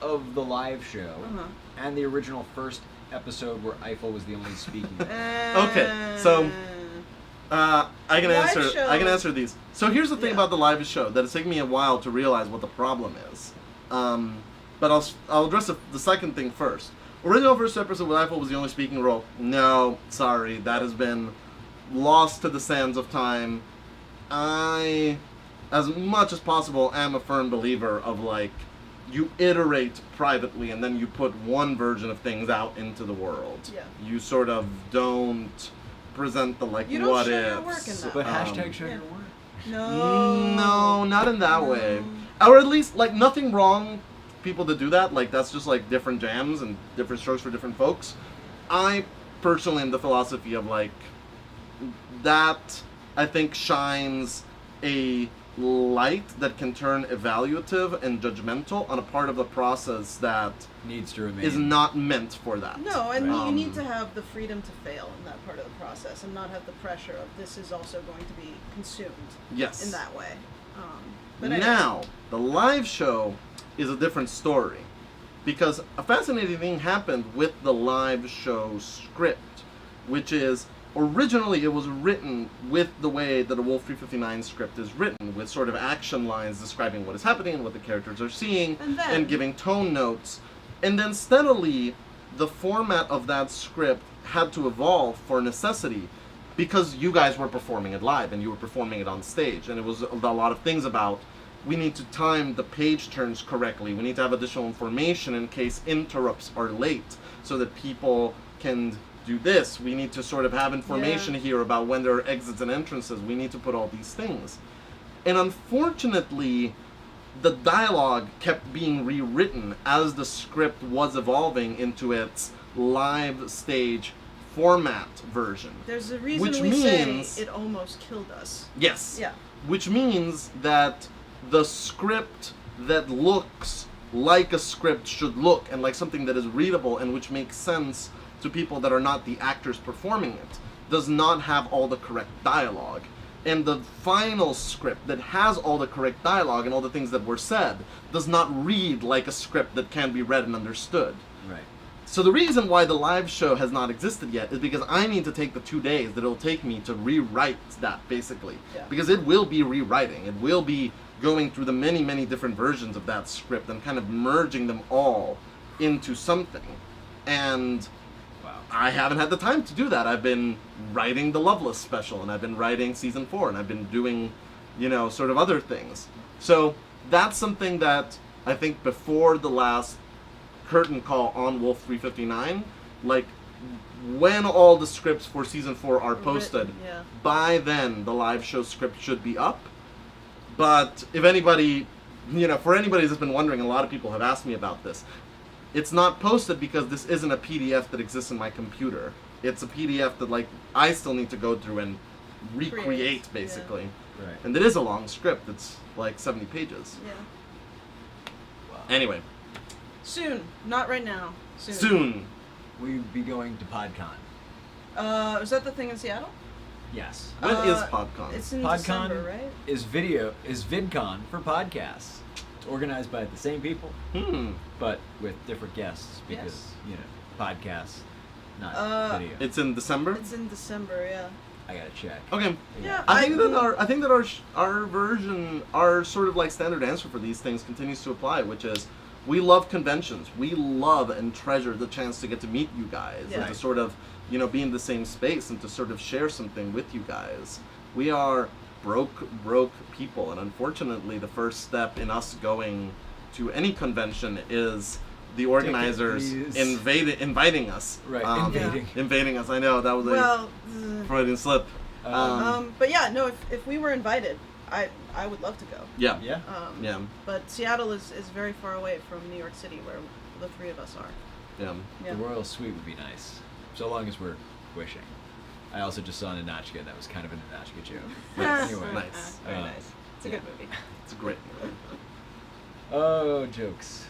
of the live show Uh-huh. and the original first episode where Eiffel was the only speaking? Okay, so, I can Live answer. show. I can answer these. So here's the thing Yeah. about the live show that it's taken me a while to realize what the problem is. But I'll address the second thing first. Original first episode with Eiffel was the only speaking role. No, sorry, that has been lost to the sands of time. I, as much as possible, am a firm believer of like, you iterate privately and then you put one version of things out into the world. Yeah. You sort of don't present the like You don't what show ifs. your work in that. But Um, hashtag show yeah. your work. No. not in that No. way. Or at least like nothing wrong people to do that. Like that's just like different jams and different strokes for different folks. I personally am the philosophy of like that I think shines a light that can turn evaluative and judgmental on a part of the process that Needs to remain. is not meant for that. No, and Right. you need to have the freedom to fail in that part of the process and not have the pressure of this is also going to be consumed Yes. in that way. But anyway. Now, the live show is a different story. Because a fascinating thing happened with the live show script, which is originally it was written with the way that a Wolf 359 script is written, with sort of action lines describing what is happening and what the characters are seeing, And then- giving tone notes. And then steadily, the format of that script had to evolve for necessity, because you guys were performing it live and you were performing it on stage, and it was a lot of things about we need to time the page turns correctly, we need to have additional information in case interrupts are late so that people can do this, we need to sort of have information Yeah. here about when there are exits and entrances, we need to put all these things. And unfortunately, the dialogue kept being rewritten as the script was evolving into its live stage format version. There's a reason Which we means- say it almost killed us. Yes. Yeah. Which means that the script that looks like a script should look, and like something that is readable and which makes sense to people that are not the actors performing it, does not have all the correct dialogue. And the final script that has all the correct dialogue and all the things that were said does not read like a script that can be read and understood. Right. So the reason why the live show has not existed yet is because I need to take the 2 days that it'll take me to rewrite that, basically. Yeah. Because it will be rewriting. It will be going through the many, many different versions of that script and kind of merging them all into something. And Wow. I haven't had the time to do that. I've been writing the Loveless special, and I've been writing season 4, and I've been doing, you know, sort of other things. So that's something that I think before the last curtain call on Wolf 359, like when all the scripts for season 4 are posted, Written, yeah. by then the live show script should be up. But if anybody, you know, for anybody that's been wondering, a lot of people have asked me about this. It's not posted because this isn't a PDF that exists in my computer. It's a PDF that like I still need to go through and recreate, Create, basically. Right. And it is a long script. It's like 70 pages. Yeah. Wow. Anyway, Soon. Not right now. Soon. soon. Will you be going to PodCon? Was that the thing in Seattle? Yes. When is Uh, PodCon? It's in PodCon December, right? is VidCon for podcasts. It's organized by the same people, but with different guests because Yes. you know podcasts, not Uh, video. It's in December? It's in December, yeah. I gotta check. Okay. Yeah, I think that our version, our sort of like standard answer for these things continues to apply, which is we love conventions. We love and treasure the chance to get to meet you guys Yeah. and to sort of, you know, be in the same space and to sort of share something with you guys. We are broke people, and unfortunately, the first step in us going to any convention is the organizers please. inviting us. Right, invading. Invading us. I know that was Well, a Freudian slip. but yeah, no. If we were invited, I would love to go. Yeah. Yeah. Yeah. But Seattle is very far away from New York City, where the three of us are. Yeah. Yeah. The Royal Suite would be nice, so long as we're wishing. I also just saw Ninotchka. That was kind of a Ninotchka joke. But Nice. anyway, Nice. Very nice. It's a good movie. It's a great movie. Oh, jokes.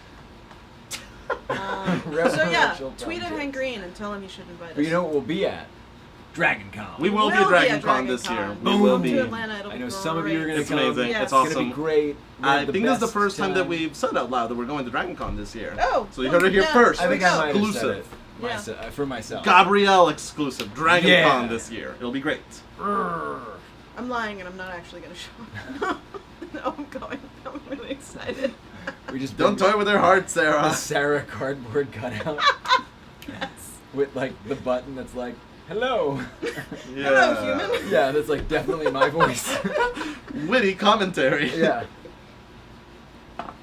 So yeah, Referential tweet at projects. Hank Green and tell him he should invite us. But you know what we'll be at? Dragon Con. We will be at Dragon Con this year. Con. We Boom. will Come be. to Atlanta. It'll I be know some of you are great. gonna It's come. amazing. Yeah. It's It's gonna awesome. be great. We'll I have the think this is the best first time that time. we've said out loud that we're going to Dragon Con this year. Oh, So you heard it here yeah. first. I think I might have said Exclusive. it Yeah. for myself. Gabrielle exclusive. Dragon Yeah. Con this year. It'll be great. I'm lying, and I'm not actually gonna show up. No, I'm going. I'm really excited. We just Don't bring toy with her heart, Sarah. a Sarah cardboard cutout Yes. with like the button that's like hello. Hello, human. Yeah, that's like definitely my voice. Witty commentary. Yeah.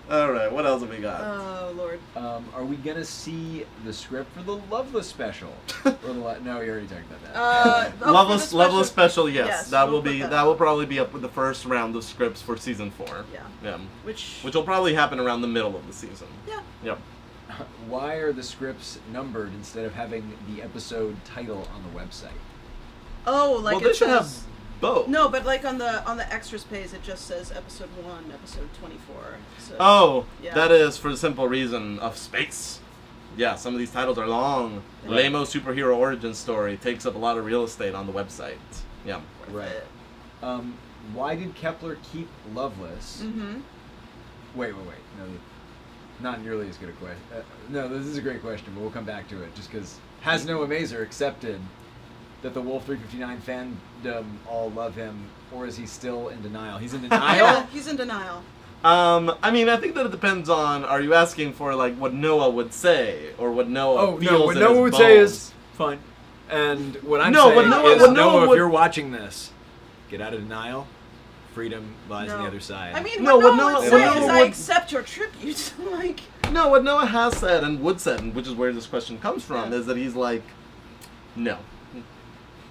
All right. What else have we got? Oh Lord. Are we gonna see the script for the Loveless special? Or the no, we already talked about that. Oh, for the Loveless special. Yes, Yes, that we'll will put be. that That up. will probably be up with the first round of scripts for season 4. Yeah. Yeah. Which Which will probably happen around the middle of the season. yeah. Yep. Why are the scripts numbered instead of having the episode title on the website? Oh, like well, they it should have says. both. No, but like on the extras page, it just says episode 1, episode 24. So, Oh, Yeah. that is for the simple reason of space. Yeah, some of these titles are long. Right. Lamo superhero origin story takes up a lot of real estate on the website. Yeah. Right. Why did Kepler keep Loveless? Mm-hmm. Wait. No, not nearly as good a question. No, this is a great question, but we'll come back to it. Just because has no Amazer accepted that the Wolf 359 fandom all love him, or is he still in denial? He's in denial. Yeah, he's in denial. I mean, I think that it depends on, are you asking for, like, what Noah would say, or what Noah feels what in Noah his would bones? say is fine, and what I'm No, saying what Noah- is what Noah, Noah if would- you're watching this, get out of denial. Freedom lies on No. the other side. I mean, No, what what Noah Noah- would what say Noah is, I would- accept your tribute. Like, No, what Noah has said and would said, and which is where this question comes from, Yeah. is that he's like, no.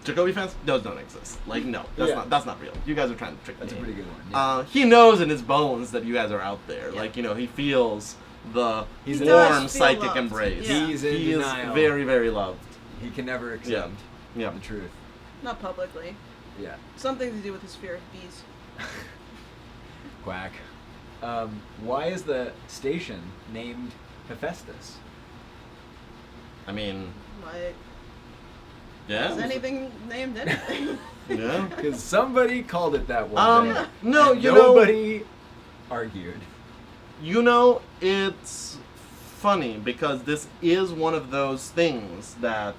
Jacoby fans, those don't exist. Like, no, that's not real. You guys are trying to trick That's a me. pretty good one. Yeah. He knows in his bones that you guys are out there. Yeah. Like, you know, he feels the He warm does feel psychic loved. embrace. Yeah. He's in he denial. is very, very loved. He can never accept Yeah. the truth. not publicly. Yeah. Something to do with his fear of bees. Quack. Why is the station named Hephaestus? I mean, Like, yeah. is anything named anything? Yeah. Because somebody called it that one day. No, and you know, nobody argued. you know, it's funny because this is one of those things that,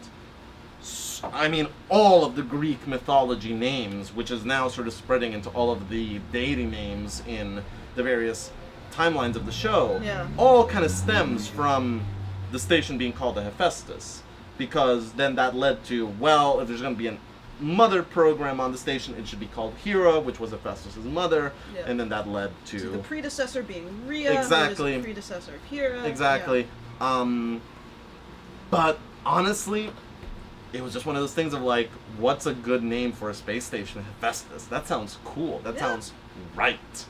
I mean, all of the Greek mythology names, which is now sort of spreading into all of the deity names in the various timelines of the show, Yeah. all kind of stems from the station being called the Hephaestus. Because then that led to, well, if there's going to be a mother program on the station, it should be called Hera, which was Hephaestus' mother, Yeah. and then that led To the to... predecessor being Rhea, who Exactly. is the predecessor of Hera. Exactly. But honestly, it was just one of those things of like, what's a good name for a space station? Hephaestus. That sounds cool. That Yeah. sounds right.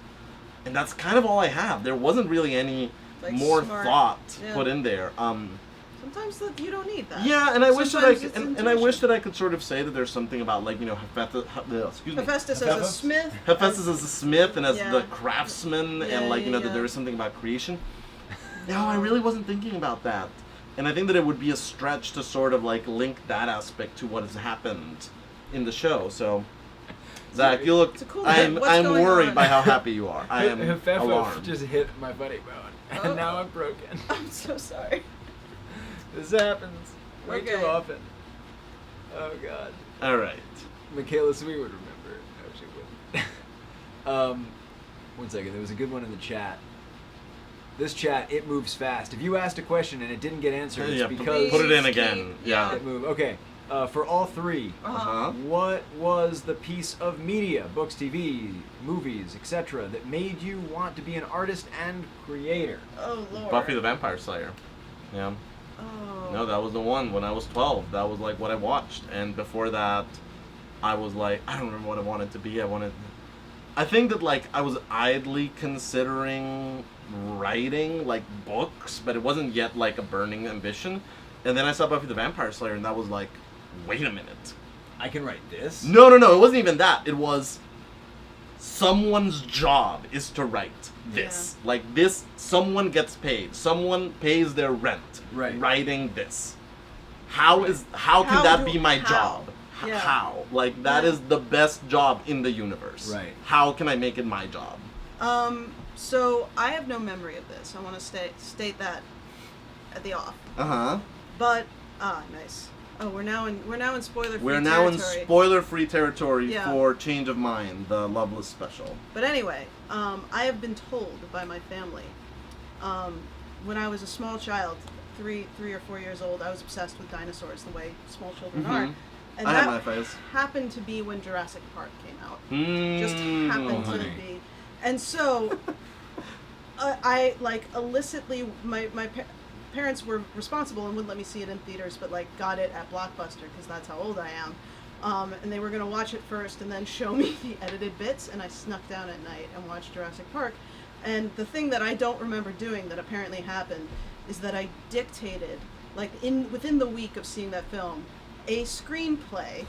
And that's kind of all I have. There wasn't really any Like more smart- thought yeah. put in there. Sometimes you don't need that. Yeah, and I wish that I Sometimes could, it's and I wish intuition. that I could sort of say that there's something about like, you know, Hephaestus Hephaestus as a Hephaestus? smith. Hephaestus as a smith and as Yeah. the craftsman, Yeah, and like, you know, yeah, that there yeah. is something about creation. No, I really wasn't thinking about that. And I think that it would be a stretch to sort of like link that aspect to what has happened in the show. So, Zach, you look. It's a cool I'm bit. What's I'm going worried on? by how happy you are. I am Hephaestus alarmed. just hit my funny bone, and Oh. now I'm broken. I'm so sorry. This happens way Okay. too often. Oh God. All right. Michaela Sweet would remember. No, she wouldn't. 1 second. There was a good one in the chat. This chat, it moves fast. If you asked a question and it didn't get answered, it's Yeah, because put it in Please again. keep- Yeah. it moved. Okay. For all three, Uh-huh. what was the piece of media, books, TV, movies, etc., that made you want to be an artist and creator? Oh Lord. Buffy the Vampire Slayer. Yeah. Oh. No, that was the one when I was 12. That was like what I watched. And before that, I was like, I don't remember what I wanted to be. I think that like I was idly considering writing like books, but it wasn't yet like a burning ambition. And then I saw Buffy the Vampire Slayer, and that was like, wait a minute. I can write this. No, it wasn't even that. It was someone's job is to write this. Like this, someone gets paid. Someone pays their rent. Right. Writing this. How can How that do- be my how? job? Yeah. How? Like that Yeah. is the best job in the universe. Right. How can I make it my job? So I have no memory of this. I want to state that at the off. Uh-huh. But nice. Oh, we're now in spoiler free We're now in territory. spoiler-free territory Yeah. for Change of Mind, the Loveless special. But anyway, I have been told by my family, when I was a small child, three or 4 years old, I was obsessed with dinosaurs the way small children are. And I that have my face. happened to be when Jurassic Park came out. Mm. Just happened to honey. be. And so, I like illicitly, my parents were responsible and wouldn't let me see it in theaters, but like got it at Blockbuster because that's how old I am. And they were gonna watch it first and then show me the edited bits, and I snuck down at night and watched Jurassic Park. And the thing that I don't remember doing that apparently happened is that I dictated, like within the week of seeing that film, a screenplay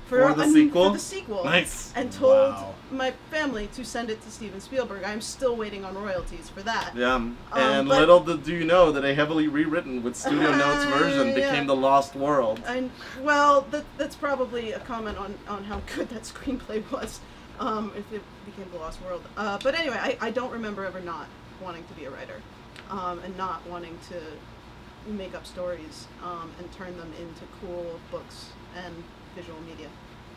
For the sequel? For the sequel. Nice. And told Wow. my family to send it to Steven Spielberg. I'm still waiting on royalties for that. Yeah, and but- little do you know that a heavily rewritten with Studio Notes version Yeah. became The Lost World. And well, that's probably a comment on how good that screenplay was, if it became The Lost World. But anyway, I don't remember ever not wanting to be a writer, and not wanting to make up stories and turn them into cool books and visual media.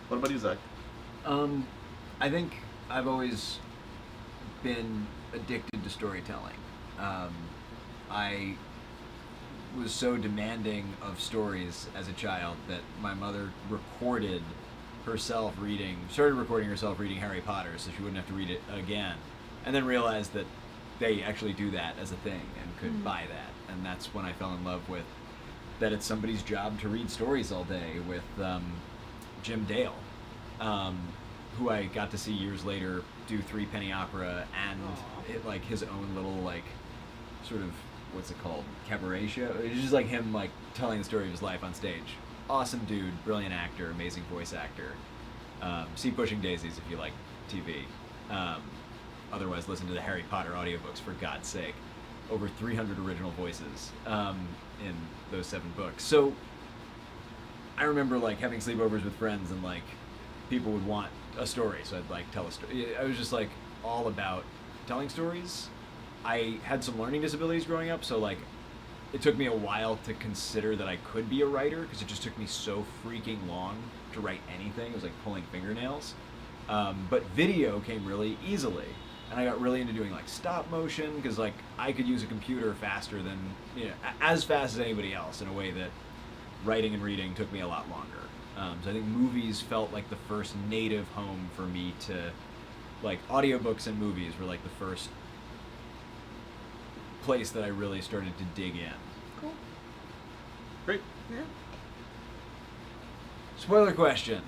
What about you, Zach? I think I've always been addicted to storytelling. I was so demanding of stories as a child that my mother started recording herself reading Harry Potter so she wouldn't have to read it again, and then realized that they actually do that as a thing and could buy that, and that's when I fell in love with that it's somebody's job to read stories all day with Jim Dale, who I got to see years later do Three Penny Opera and like his own little like sort of what's it called, cabaret show. It's just like him like telling the story of his life on stage. Awesome dude, brilliant actor, amazing voice actor. See Pushing Daisies if you like TV. Otherwise, listen to the Harry Potter audiobooks for God's sake. Over 300 original voices in those 7 books. So I remember like having sleepovers with friends and like people would want a story, so I'd like tell a story. I was just like all about telling stories. I had some learning disabilities growing up, so like it took me a while to consider that I could be a writer because it just took me so freaking long to write anything. It was like pulling fingernails. But video came really easily, and I got really into doing like stop motion because like I could use a computer faster than as fast as anybody else in a way that writing and reading took me a lot longer. So I think movies felt like the first native home for me to, like audiobooks and movies were like the first place that I really started to dig in. Cool. Great. Yeah. Spoiler question.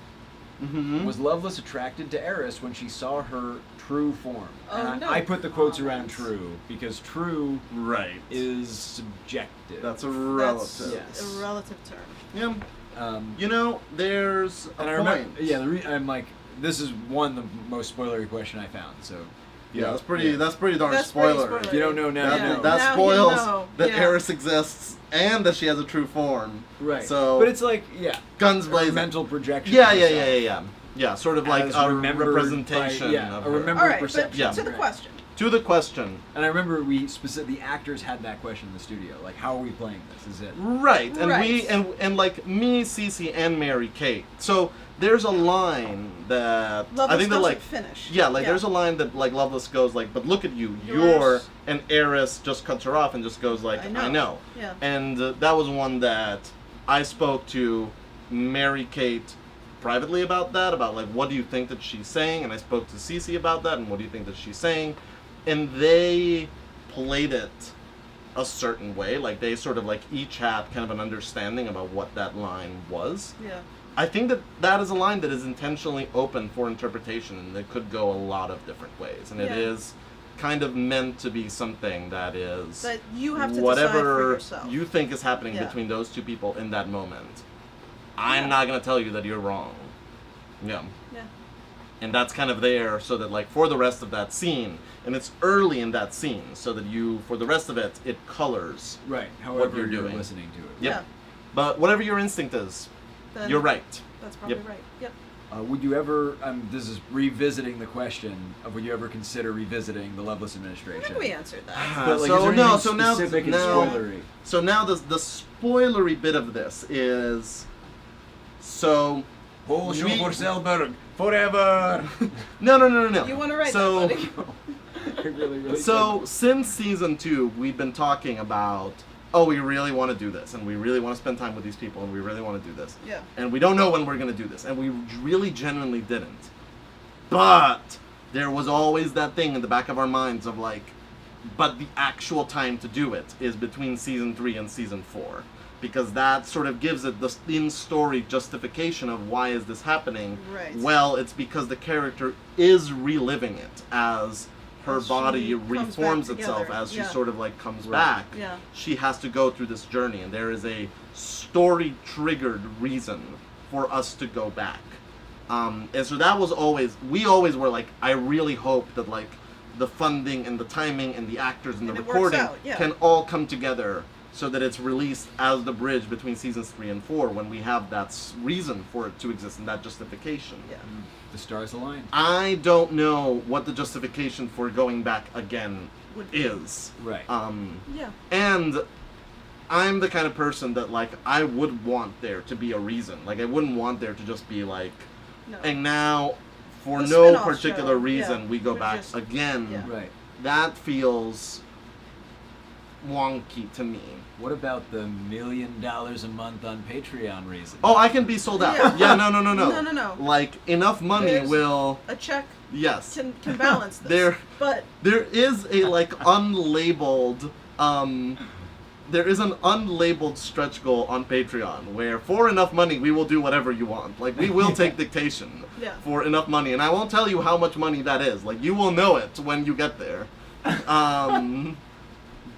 Mm-hmm. Was Loveless attracted to Eris when she saw her true form? Oh, And no I put the quotes around comments. true because true Right. is subjective. That's a That's relative. Yes. a relative term. Yeah. You know, there's a and I point. remember, yeah, I'm like, this is the most spoilery question I found. So, Yeah, that's pretty. yeah. That's pretty darn That's pretty spoiler. spoilery. If you don't know now, That, you know. that Now you spoils know. that Yeah. Eris exists and that she has a true form. Right. So, but it's like, yeah, guns a blazing. mental projection. Yeah, of yeah, yourself. yeah, yeah, yeah. Yeah, sort of like As a remembered representation by, yeah, of a her. remembered All right, but perception. Yeah. to the Right. question. To the question. And I remember the actors had that question in the studio. Like, how are we playing this? Is it? Right, and Right. we and like me, Cece, and Mary Kate. So there's a line that I Loveless think that doesn't like finish. yeah, like there's a line that like Loveless goes like, but look at you, you're Yours. an heiress. Just cuts her off and just goes like, I know. Yeah. And that was one that I spoke to Mary Kate privately about that, about like what do you think that she's saying, and I spoke to Cece about that, and what do you think that she's saying, and they played it a certain way, like they sort of like each had kind of an understanding about what that line was. Yeah. I think that that is a line that is intentionally open for interpretation, and it could go a lot of different ways, and it Yeah. is kind of meant to be something that is That you have to decide for whatever yourself. you think is happening Yeah. between those two people in that moment. I'm Yeah. not going to tell you that you're wrong. Yeah. Yeah. And that's kind of there so that like for the rest of that scene, and it's early in that scene, so that you, for the rest of it, it colors. Right. However you're doing. listening to it. Yep. Yeah. But whatever your instinct is, Then you're right. That's probably Yep. right. Yep. Would you ever? This is revisiting the question of would you ever consider revisiting the Loveless I administration? think we answered that. But, like, so is there no, anything so now, specific and now, spoilery? so now the spoilery bit of this is, so Oh, we- Selberg forever. no. You want to write so, that, buddy? really So since season 2, we've been talking about, oh, we really want to do this, and we really want to spend time with these people, and we really want to do this, Yeah. and we don't know when we're going to do this, and we really genuinely didn't. But there was always that thing in the back of our minds of like, but the actual time to do it is between season 3 and season 4. Because that sort of gives it the in-story justification of why is this happening. Right. Well, it's because the character is reliving it as her As she body comes reforms back itself, together. as she Yeah. sort of like comes Right. back. Yeah. She has to go through this journey, and there is a story-triggered reason for us to go back. And so that was always, we always were like, I really hope that like the funding and the timing and the actors and the And it works recording out, yeah. can all come together so that it's released as the bridge between seasons 3 and 4 when we have that reason for it to exist and that justification. Yeah. The stars aligned. I don't know what the justification for going back again Would be. is. Right. Yeah. And I'm the kind of person that like I would want there to be a reason. Like I wouldn't want there to just be like, No. and now for The no spin-off particular show, reason yeah. we go We're back just- again. yeah. Right. That feels wonky to me. What about the $1 million a month on Patreon reason? Oh, I can be sold out. Yeah. Yeah, no. No. Like enough money There's- will. A check Yes. can balance this. There- But There is a like unlabeled there is an unlabeled stretch goal on Patreon where for enough money we will do whatever you want. Like we will take dictation Yeah. for enough money, and I won't tell you how much money that is. Like you will know it when you get there.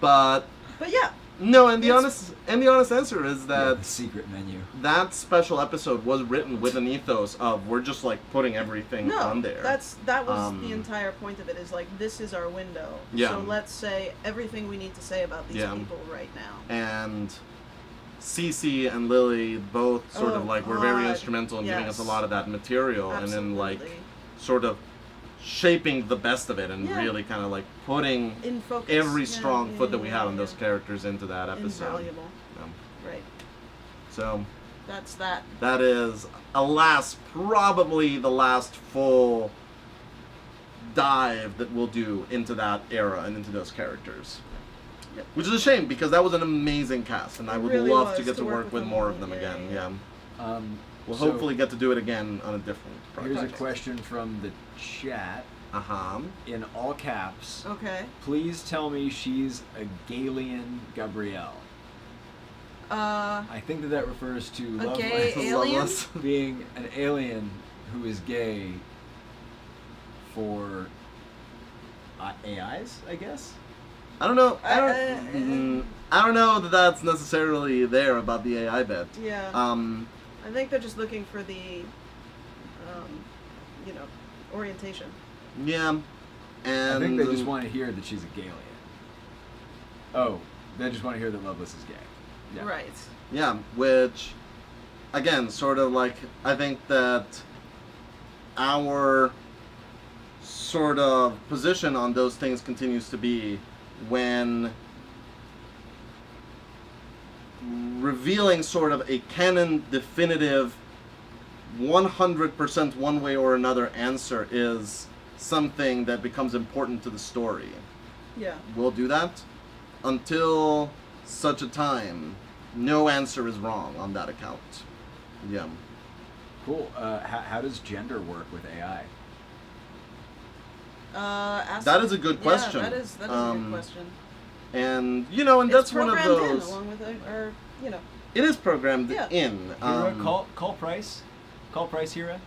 But yeah. no, and the It's- honest answer is Yeah, that the secret menu. that special episode was written with an ethos of we're just like putting everything No, on there. that was Um, the entire point of it. Is like this is our window. Yeah. So let's say everything we need to say about these Yeah. people right now. And Cece and Lily both sort of Oh, like were very God, instrumental in giving us a yes. lot of that material, and then like Absolutely. sort of shaping the best of it, and Yeah. really kind of like putting In focus. every Yeah, strong yeah, foot that we yeah, had on yeah. those characters into that episode. Invaluable. Yeah. Right. So That's that. that is probably the last full dive that we'll do into that era and into those characters. Yep. Which is a shame because that was an amazing cast, and I It would really love was, to get to work with them more all. of them Yeah, again. yeah, Yeah. We'll So hopefully get to do it again on a different Here's project. a question from the chat Uh-huh. in all caps. Okay. Please tell me she's a Galian Gabrielle. I think that refers to A gay alien? Loveless. being an alien who is gay for AIs, I guess. I don't know. I don't know that that's necessarily there about the AI bit. Yeah. I think they're just looking for the, orientation. Yeah. And I think they just want to hear that she's a Galian. Oh, they just want to hear that Loveless is gay. Yeah. Right. Yeah, which, again, sort of like, I think that our sort of position on those things continues to be when revealing sort of a canon definitive 100% one way or another answer is something that becomes important to the story. Yeah. We'll do that until such a time. No answer is wrong on that account. Yeah. Cool. How does gender work with AI? That is a good question. Yeah, that is a good question. And you know, and It's that's one of programmed those. in, along with or you know. It is programmed Yeah. in. Hira, call Price. Call Price, Hira.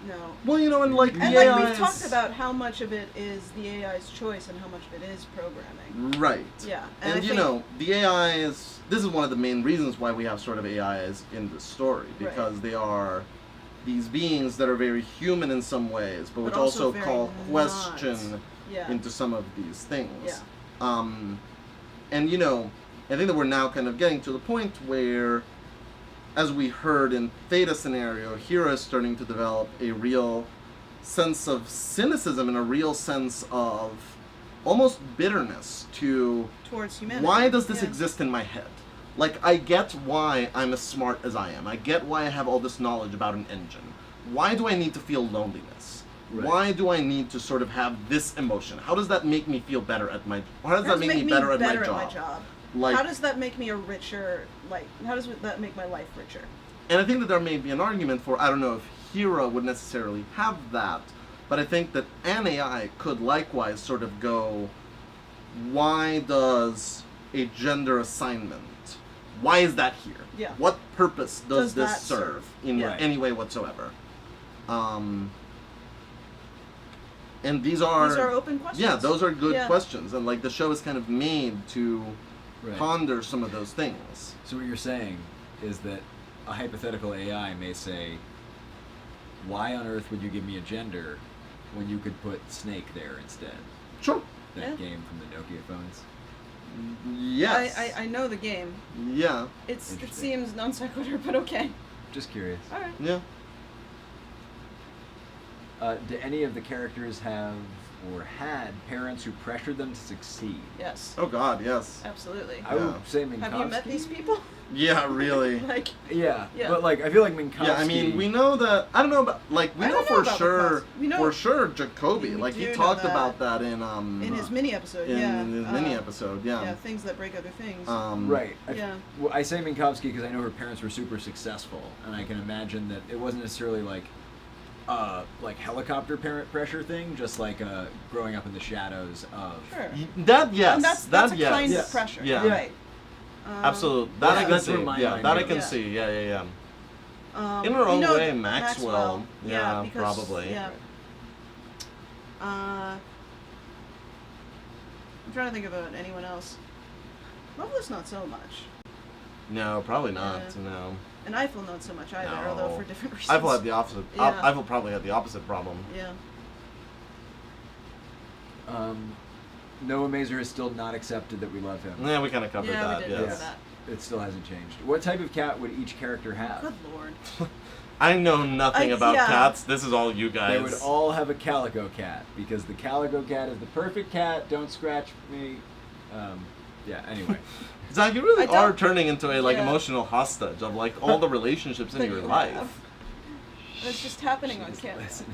No. Well, you know, and like And the like AI's we've talked about how much of it is the AI's choice and how much of it is programming. Right. Yeah. And I you think- know, the AIs. This is one of the main reasons why we have sort of AIs in the story, because they are these beings that are very human in some ways, but which also very call not. question Yeah. into some of these things. Yeah. And you know, I think that we're now kind of getting to the point where, as we heard in Theta scenario, Hira is starting to develop a real sense of cynicism and a real sense of almost bitterness to towards humanity. why does this Yeah. exist in my head? Like, I get why I'm as smart as I am. I get why I have all this knowledge about an engine. Why do I need to feel loneliness? Right. Why do I need to sort of have this emotion? How does that make me feel better at my? How does How that make me better at my job? Like, how does that make me a richer, like, how does that make my life richer? and I think that there may be an argument for, I don't know if Hira would necessarily have that, but I think that an AI could likewise sort of go, why does a gender assignment, why is that here? Yeah. What purpose does this that serve serve? in Yeah. any way whatsoever? And these are open questions. yeah, those are good Yeah. questions, and like the show is kind of made to Right. ponder some of those things. So what you're saying is that a hypothetical AI may say, "Why on earth would you give me a gender when you could put Snake there instead?" Sure. That Yeah. game from the Nokia phones. Yes. I know the game. Yeah. It Interesting. seems non sequitur, but okay. Just curious. All right. Yeah. Do any of the characters have or had parents who pressured them to succeed? Yes. Oh God, yes. Absolutely. I would Yeah. say Minkowski. Have you met these people? Yeah, really. Like, Yeah, Yeah. but like I feel like Minkowski. Yeah, I mean, we know that. I don't know about like we I know don't know for about sure. Mikowski. We know- for sure, Jacoby. We Like he do know talked that. about that in in his mini episode, in yeah. his mini episode. Yeah. Yeah, things that break other things. Right. Yeah. I say Minkowski because I know her parents were super successful, and I can imagine that it wasn't necessarily like helicopter parent pressure thing, just like growing up in the shadows of. Sure. That yes. And that's that a yes. kind Yes. of pressure. Yeah. Right. Absolutely. That I Yeah, can that's see. where my Yeah, mind that I goes. can Yeah. see. Yeah, yeah, yeah. In her you own know way, that Maxwell. Yeah, because- probably. Yeah. I'm trying to think about anyone else. Loveless, not so much. No, probably not. Yeah. No. And Eiffel, not so much either, No. although for different reasons. Eiffel had the opposite. Yeah. Eiffel probably had the opposite problem. Yeah. Noah Mazer has still not accepted that we love him. Yeah, we kind of covered Yeah, that. we did yes. cover that. It still hasn't changed. What type of cat would each character have? Good lord. I know nothing about yeah. cats. This is all you guys. They would all have a calico cat because the calico cat is the perfect cat. Don't scratch me. Yeah. Anyway, Zach, you really I don't- are turning into a like Yeah. emotional hostage of like all the relationships in That your you life. have. That's just happening on Jeez, camera. listen.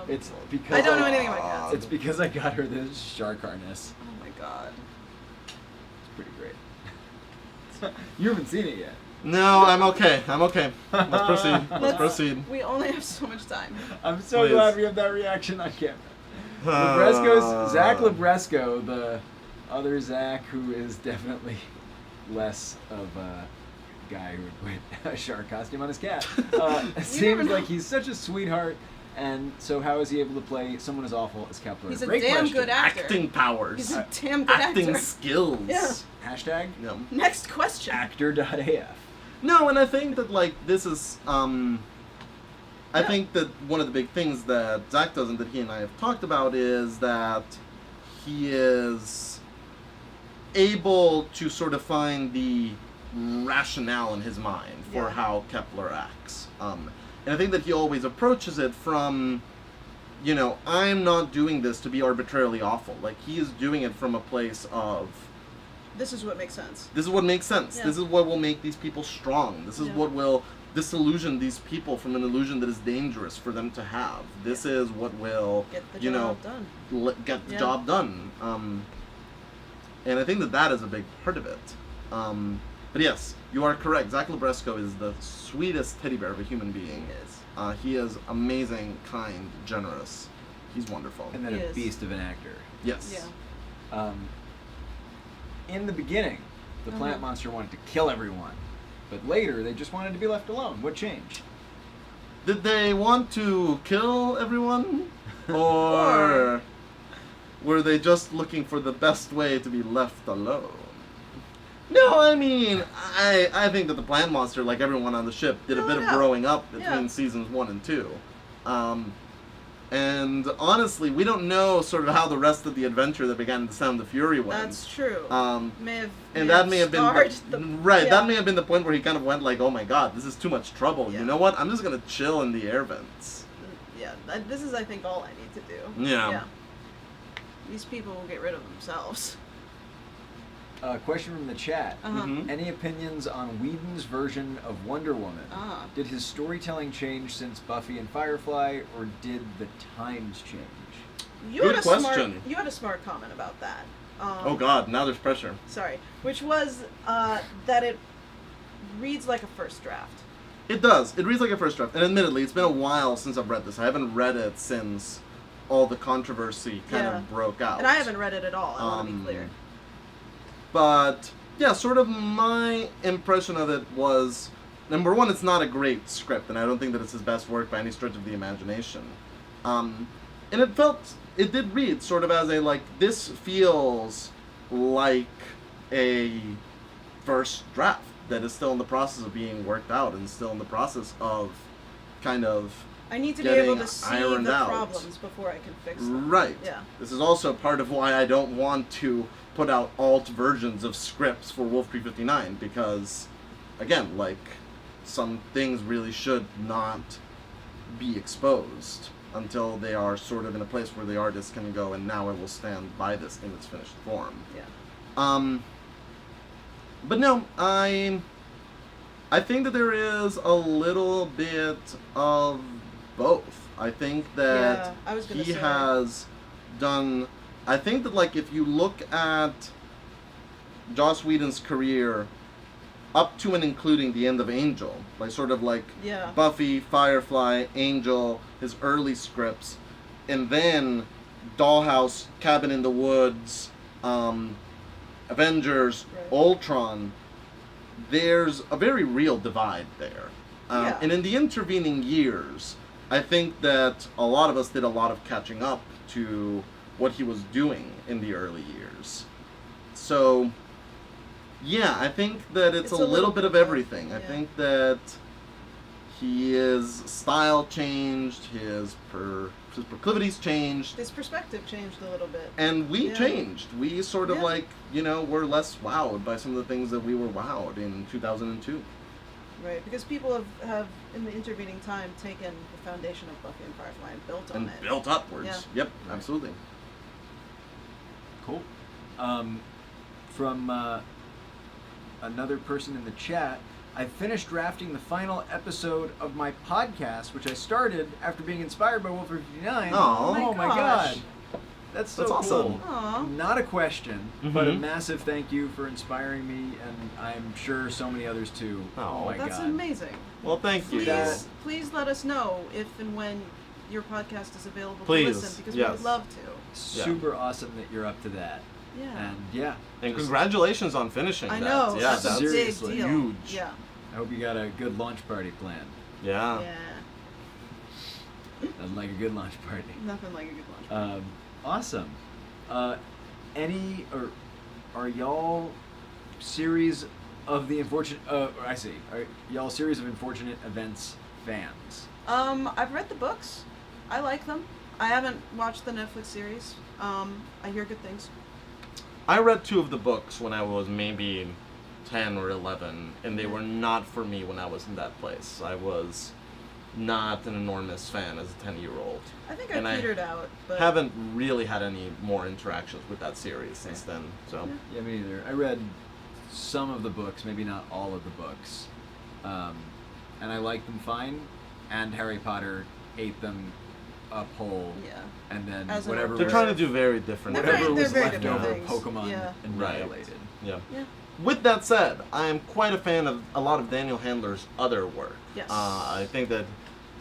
It's. It's because I don't know anything about cats. It's because I got her this shark harness. Oh my god. It's pretty great. You haven't seen it yet. No, I'm okay. I'm okay. Let's proceed. Let's proceed. We only have so much time. I'm so Please. glad we have that reaction on camera. Labresco's Zach Labresco, the other Zach, who is definitely less of a guy who would put a shark costume on his cat. Seems know. like he's such a sweetheart, and so how is he able to play someone as awful as Kepler? He's a Great damn question. good actor. Acting powers. He's a damn good acting actor. skills. Yeah. Hashtag Yeah. Next question. actor.af. No, and I think that like this is I think that one of the big things that Zach does and that he and I have talked about is that he is able to sort of find the rationale in his mind for Yeah. how Kepler acts. And I think that he always approaches it from, you know, I'm not doing this to be arbitrarily awful. Like, he is doing it from a place of, This is what makes sense. This is what makes sense. Yeah. This is what will make these people strong. This is Yeah. what will disillusion these people from an illusion that is dangerous for them to have. This is what will, Get the you know, job done. get the Yeah. job done. And I think that that is a big part of it. But yes, you are correct. Zach Libresco is the sweetest teddy bear of a human being. He is. He is amazing, kind, generous. He's wonderful. And then He a is. beast of an actor. Yes. Yeah. In the beginning, the plant Uh-huh. monster wanted to kill everyone, but later they just wanted to be left alone. What changed? Did they want to kill everyone? Or were they just looking for the best way to be left alone? No, I mean, I think that the plant monster, like everyone on the ship, did a Oh, bit of yeah. growing up between Yeah. seasons 1 and 2. And honestly, we don't know sort of how the rest of the adventure that began to Sound the Fury went. That's true. And may have that may have been scarred right. yeah. That may have been the point where he kind of went like, "Oh my God, this is too much trouble. Yeah. You know what? I'm just gonna chill in the air vents." Yeah, this is, I think, all I need to do. Yeah. These people will get rid of themselves. Question from the chat. Uh-huh. Mhm. Any opinions on Whedon's version of Wonder Woman? Ah. Did his storytelling change since Buffy and Firefly, or did the times change? You Good had a question. Smart, you had a smart comment about that. Oh God, now there's pressure. Sorry. Which was that it reads like a first draft. It does. It reads like a first draft. And admittedly, it's been a while since I've read this. I haven't read it since all the controversy kind Yeah. of broke out. And I haven't read it at all, I want to be Um, clear. But yeah, sort of my impression of it was, number one, it's not a great script, and I don't think that it's his best work by any stretch of the imagination. And it did read sort of as a, like, this feels like a first draft that is still in the process of being worked out and still in the process of kind of I need to be able getting to see ironed the out. problems before I can fix them. Right. Yeah. This is also part of why I don't want to put out alt versions of scripts for Wolf Creek 59 because, again, like, some things really should not be exposed until they are sort of in a place where the artist can go, and now I will stand by this in its finished form. Yeah. But no, I think that there is a little bit of both. I think that Yeah, I was gonna he say. has done. I think that, like, if you look at Joss Whedon's career up to and including the end of Angel, like sort of like Yeah. Buffy, Firefly, Angel, his early scripts, and then Dollhouse, Cabin in the Woods, Avengers, Right. Ultron, there's a very real divide there. Yeah. And in the intervening years, I think that a lot of us did a lot of catching up to what he was doing in the early years. So, yeah, I think that it's a little bit of everything. I yeah. think that his style changed, his proclivities changed, His perspective changed a little bit. and we Yeah. changed. We sort of Yeah. like, were less wowed by some of the things that we were wowed in 2002. Right, because people have in the intervening time taken the foundation of Buffy and Firefly and built on And it. built upwards. Yeah. Yep, Right. absolutely. Cool. From another person in the chat, I finished drafting the final episode of my podcast, which I started after being inspired by Wolf 59. Aw. Oh my god. gosh. That's so That's cool. awesome. Aw. Not a question, but a Mhm. massive thank you for inspiring me, and I'm sure so many others too. Oh, my That's god. amazing. Well, thank you. Please, please let us know if and when your podcast is available Please, to listen, because yes. we would love to. Super awesome that you're up to that. Yeah. And yeah, And just- congratulations on finishing I that. know. Yeah, that's a big seriously deal. huge. Yeah. I hope you got a good launch party planned. Yeah. Yeah. Nothing like a good launch party. Nothing like a good lunch. Awesome. Are y'all series of the unfortunate? I see. Are y'all series of unfortunate events fans? I've read the books. I like them. I haven't watched the Netflix series. I hear good things. I read 2 of the books when I was maybe 10 or 11, and they were not for me when I was in that place. I was not an enormous fan as a 10-year-old. I think And I I petered out, but Haven't really had any more interactions with that series since then. So Yeah, me neither. I read some of the books, maybe not all of the books, and I liked them fine. And Harry Potter ate them up whole, yeah. and then As an whatever they're was, trying to do very different They're whatever things. was very left different over, things. Pokemon Yeah. annihilated. Yeah. Yeah. With that said, I am quite a fan of a lot of Daniel Handler's other work. Yes. I think that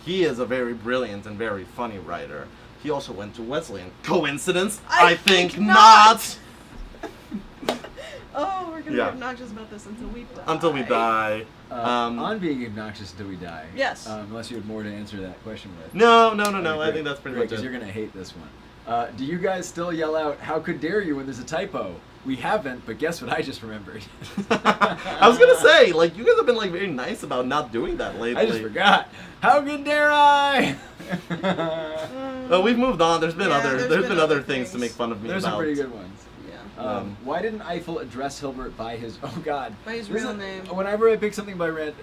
he is a very brilliant and very funny writer. He also went to Wesleyan. Coincidence? I think think not. Oh, we're gonna Yeah. be obnoxious about this until we die. Until we die. On being obnoxious until we die. Yes. Unless you had more to answer that question with. No. Okay, I great. think that's pretty Great, much 'cause it. you're gonna hate this one. Do you guys still yell out, "How could dare you" when there's a typo? We haven't, but guess what I just remembered? I was gonna say, like, you guys have been like very nice about not doing that lately. I just forgot. How good dare I? Well, we've moved on. There's been Yeah, other there's been other other things to things. make fun of me There's about. some pretty good ones. Yeah. Why didn't Eiffel address Hilbert by his? Oh God. By his This real is- name. Whenever I pick something by Red.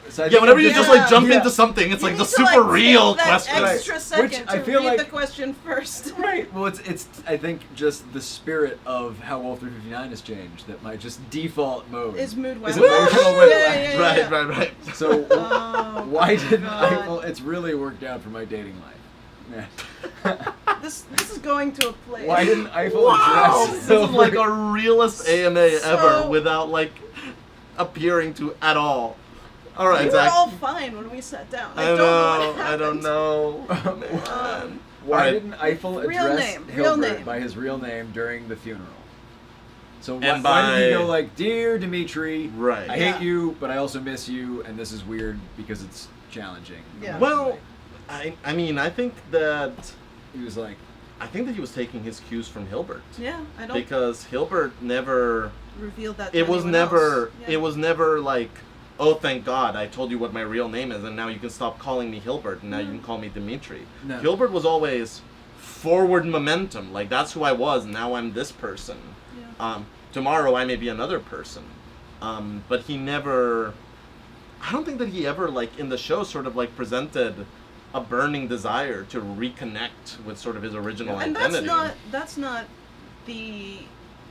So I Yeah, think whenever I'm you just- just like jump Yeah. into something, it's You like the need to, super take real that question. extra Right. second Which I to feel read like- the question first. Right. Well, it's I think just the spirit of how Wolf 359 has changed. That my just default mode Is mood is whiplash. emotional Yeah, whiplash. yeah, yeah. Right. So Oh, why didn't God. Eiffel? It's really worked out for my dating life. Yeah. This is going to a place. Why didn't Eiffel Wow, address this is like Hilbert? our realest AMA ever So- without like appearing to at all. All right, We were Zach. all fine when we sat down. I don't know. What I don't happened. know. Man. Why Alright. didn't Eiffel Real address name, real Hilbert name. by his real name during the funeral? So And why did he by- go like, "Dear Dimitri, Right. I Yeah. hate you, but I also miss you, and this is weird because it's challenging." Yeah. Well, I mean, I think that he was like, he was taking his cues from Hilbert Yeah, I don't because Hilbert never. reveal that. To It was anyone never. else. Yeah. It was never like, oh, thank God, I told you what my real name is, and now you can stop calling me Hilbert, and now you can call me Dimitri. No. Hilbert was always forward momentum. Like that's who I was. Now I'm this person. Yeah. Tomorrow I may be another person. But he never. I don't think that he ever like in the show sort of like presented a burning desire to reconnect with sort of his original And identity. that's not the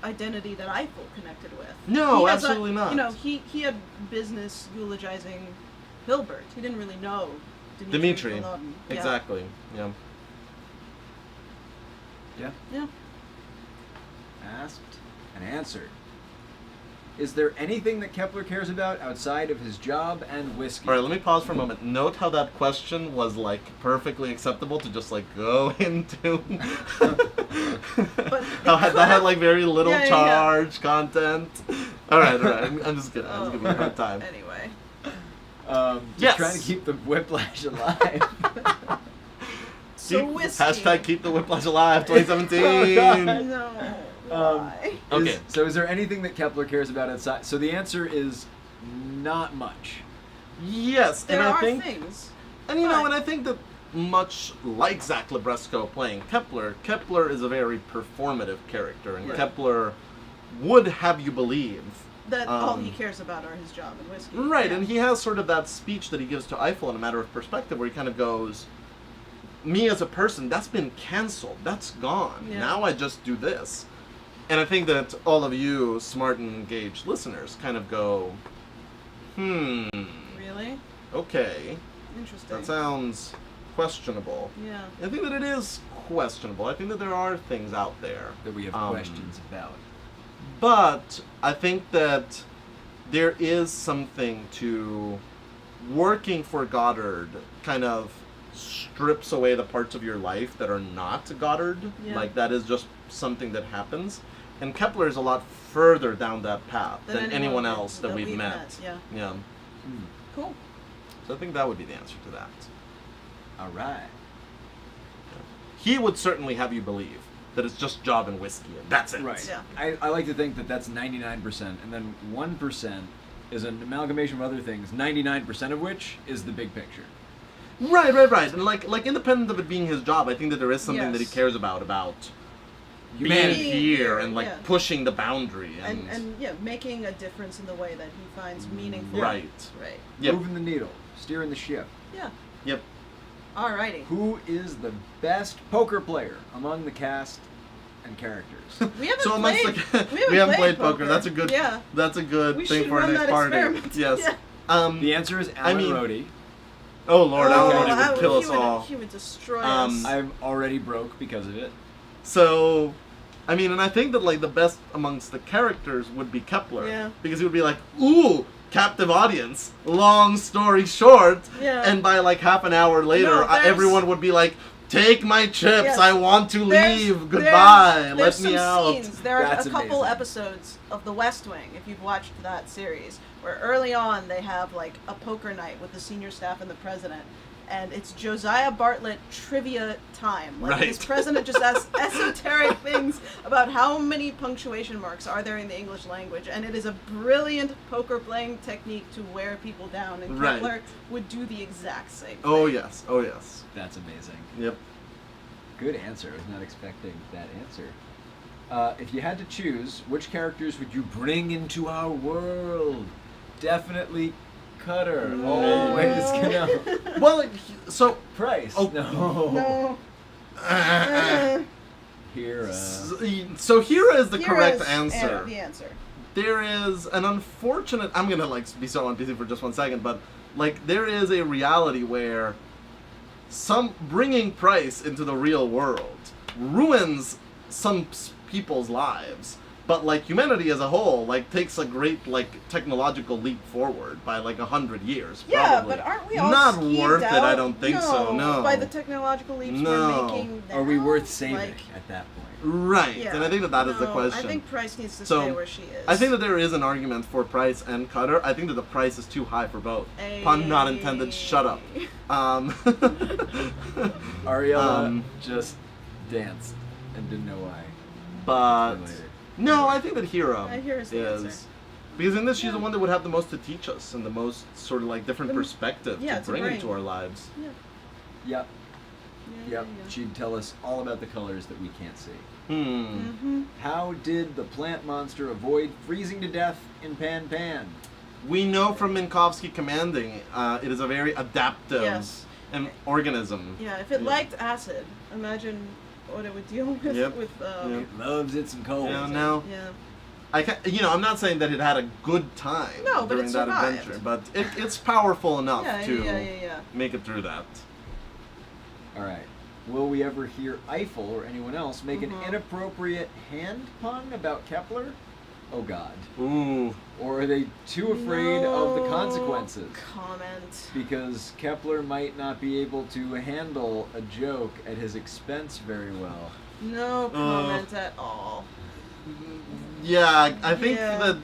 identity that Eiffel connected with. No, He has absolutely not. You know, he had business eulogizing Hilbert. He didn't really know Dimitri. Villon. Yeah. Exactly. Yeah. "Yeah." Yeah. Asked and answered. Is there anything that Kepler cares about outside of his job and whiskey? All right, let me pause for a moment. Note how that question was like perfectly acceptable to just like go into. But How that had like very little Yeah, yeah, yeah. charge content. All right. I'm just kidding. I'm just giving you a hard time. Anyway. Just Yes. trying to keep the whiplash alive. So whiskey. Hashtag keep the whiplash alive 2017. Oh, God. No. Um, Why? Okay. So is there anything that Kepler cares about outside? So the answer is not much. Yes, There and I are think, things. and you know, but- and I think that much like Zach Libresco playing Kepler, Kepler is a very performative character, and Yeah. Kepler would have you believe. That all he um, cares about are his job and whiskey. Right, Yeah. and he has sort of that speech that he gives to Eiffel in A Matter of Perspective, where he kind of goes, "Me as a person, that's been canceled. That's gone. Yeah. Now I just do this." And I think that all of you smart and engaged listeners kind of go, Really? okay, Interesting. that sounds questionable. Yeah. I think that it is questionable. I think that there are things out there. That we have Um, questions about. But I think that there is something to working for Goddard kind of strips away the parts of your life that are not Goddard. Yeah. Like that is just something that happens. And Kepler is a lot further down that path than anyone else that we've met. Yeah. Yeah. Hmm. Cool. So I think that would be the answer to that. All right. He would certainly have you believe that it's just job and whiskey and that's it. Right. Yeah. I like to think that that's 99%, and then 1% is an amalgamation of other things, 99% of which is the big picture. Right. And like independent of it being his job, I think that there is something that he Yes. cares about being Humanity. here and like Yeah. pushing the boundary And yeah, making a difference in the way that he finds meaningful. Right. Right. Yep. Moving the needle, steering the ship. Yeah. Yep. Alrighty. Who is the best poker player among the cast and characters? We haven't So amongst played. the, we haven't played poker. That's a good. Yeah. That's a good We thing should for our run next that party. experiment. Yes. Yeah. The answer is Alan mean- Rhodey. Oh Lord, Alan Rhodey I would kill he us would- all. He would destroy Um, us. I'm already broke because of it. So, I mean, and I think that like the best amongst the characters would be Kepler. Yeah. Because he would be like, ooh, captive audience. Long story short. Yeah. And by like half an hour later, No, there's- everyone would be like, take my chips. Yes. I want to There's- leave. Goodbye. There's Let some me out. scenes. There are That's a couple amazing. episodes of The West Wing, if you've watched that series, where early on they have like a poker night with the senior staff and the president. And it's Josiah Bartlett trivia time. Like Right. this president just asks esoteric things about how many punctuation marks are there in the English language. And it is a brilliant poker playing technique to wear people down. And Right. Kepler would do the exact same thing. Oh yes. Oh yes. That's amazing. Yep. Good answer. I was not expecting that answer. If you had to choose, which characters would you bring into our world? Definitely Cutter. No. Always gonna. Well, so Price. Oh. No. No. Hera. so Hera is the Here correct is answer. the answer. There is an unfortunate. I'm gonna like be so on busy for just 1 second, but like there is a reality where some bringing Price into the real world ruins some people's lives, but like humanity as a whole like takes a great like technological leap forward by like 100 years. Yeah, probably. but aren't we all not skeeved worth it? out? I don't think so. No. By the technological leaps No. we're making now? Are we worth saving Like, at that point? Right, yeah, and I think that is the no, question. I think Price needs to So, stay where she is. I think that there is an argument for Price and Cutter. I think that the price is too high for both. Pun not intended. Shut up. Um, Ariella just danced and didn't know why. but Later. no, I think that Hera Hera's the answer. is because in this she's Yeah. the one that would have the most to teach us and the most sort of like different The- perspective yeah, to to bring bring. into our lives. Yeah. Yep. Yeah, Yep. yeah. She'd tell us all about the colors that we can't see. Hmm. How did the plant monster avoid freezing to death in Pan Pan? We know from Minkowski commanding, it is a very adaptive Yes. organism. Yeah, if it Yeah. liked acid, imagine what it would deal with. Yep. With Yep. It loves it some cold. Yeah, no. yeah. I can, I'm not saying that it had a good time No, but during it that survived. adventure, but it's powerful enough Yeah, to yeah. make it through that. All right. Will we ever hear Eiffel or anyone else make an Mhm. inappropriate hand pun about Kepler? Oh God. Ooh. Or are they too afraid of the No consequences? Comment. Because Kepler might not be able to handle a joke at his expense very well. No comment at all. Yeah, I think Yeah. that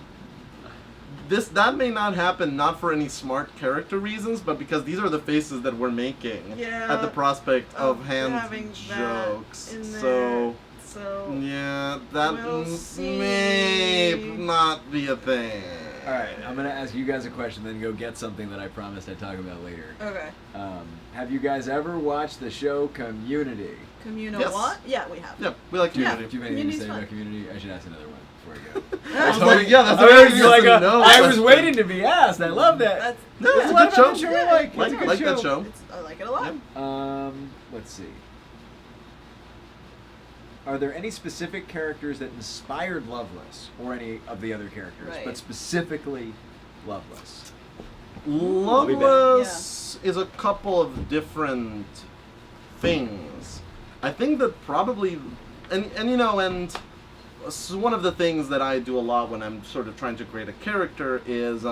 that may not happen not for any smart character reasons, but because these are the faces that we're making Yeah. at the prospect of hand having that jokes. in there. So So yeah, that We'll see. may not be a thing. All right, I'm gonna ask you guys a question, then go get something that I promised I'd talk about later. okay. Have you guys ever watched the show Community? Communal Yes. what? Yeah, we have. Yeah, we like Yeah. community. Do you have anything to Community's say fun. about Community? I should ask another one before I go. I was like, yeah, that's I a was very like, yes and no I was question. waiting to be asked. I love that. That's No, There's it's a a lot good about show. the show I like. It's a good Like that show. I like it a lot. Yep. Let's see. Are there any specific characters that inspired Loveless, or any of the other characters, Right. but specifically Loveless? Loveless is a couple of different things. I think that probably, and one of the things that I do a lot when I'm sort of trying to create a character is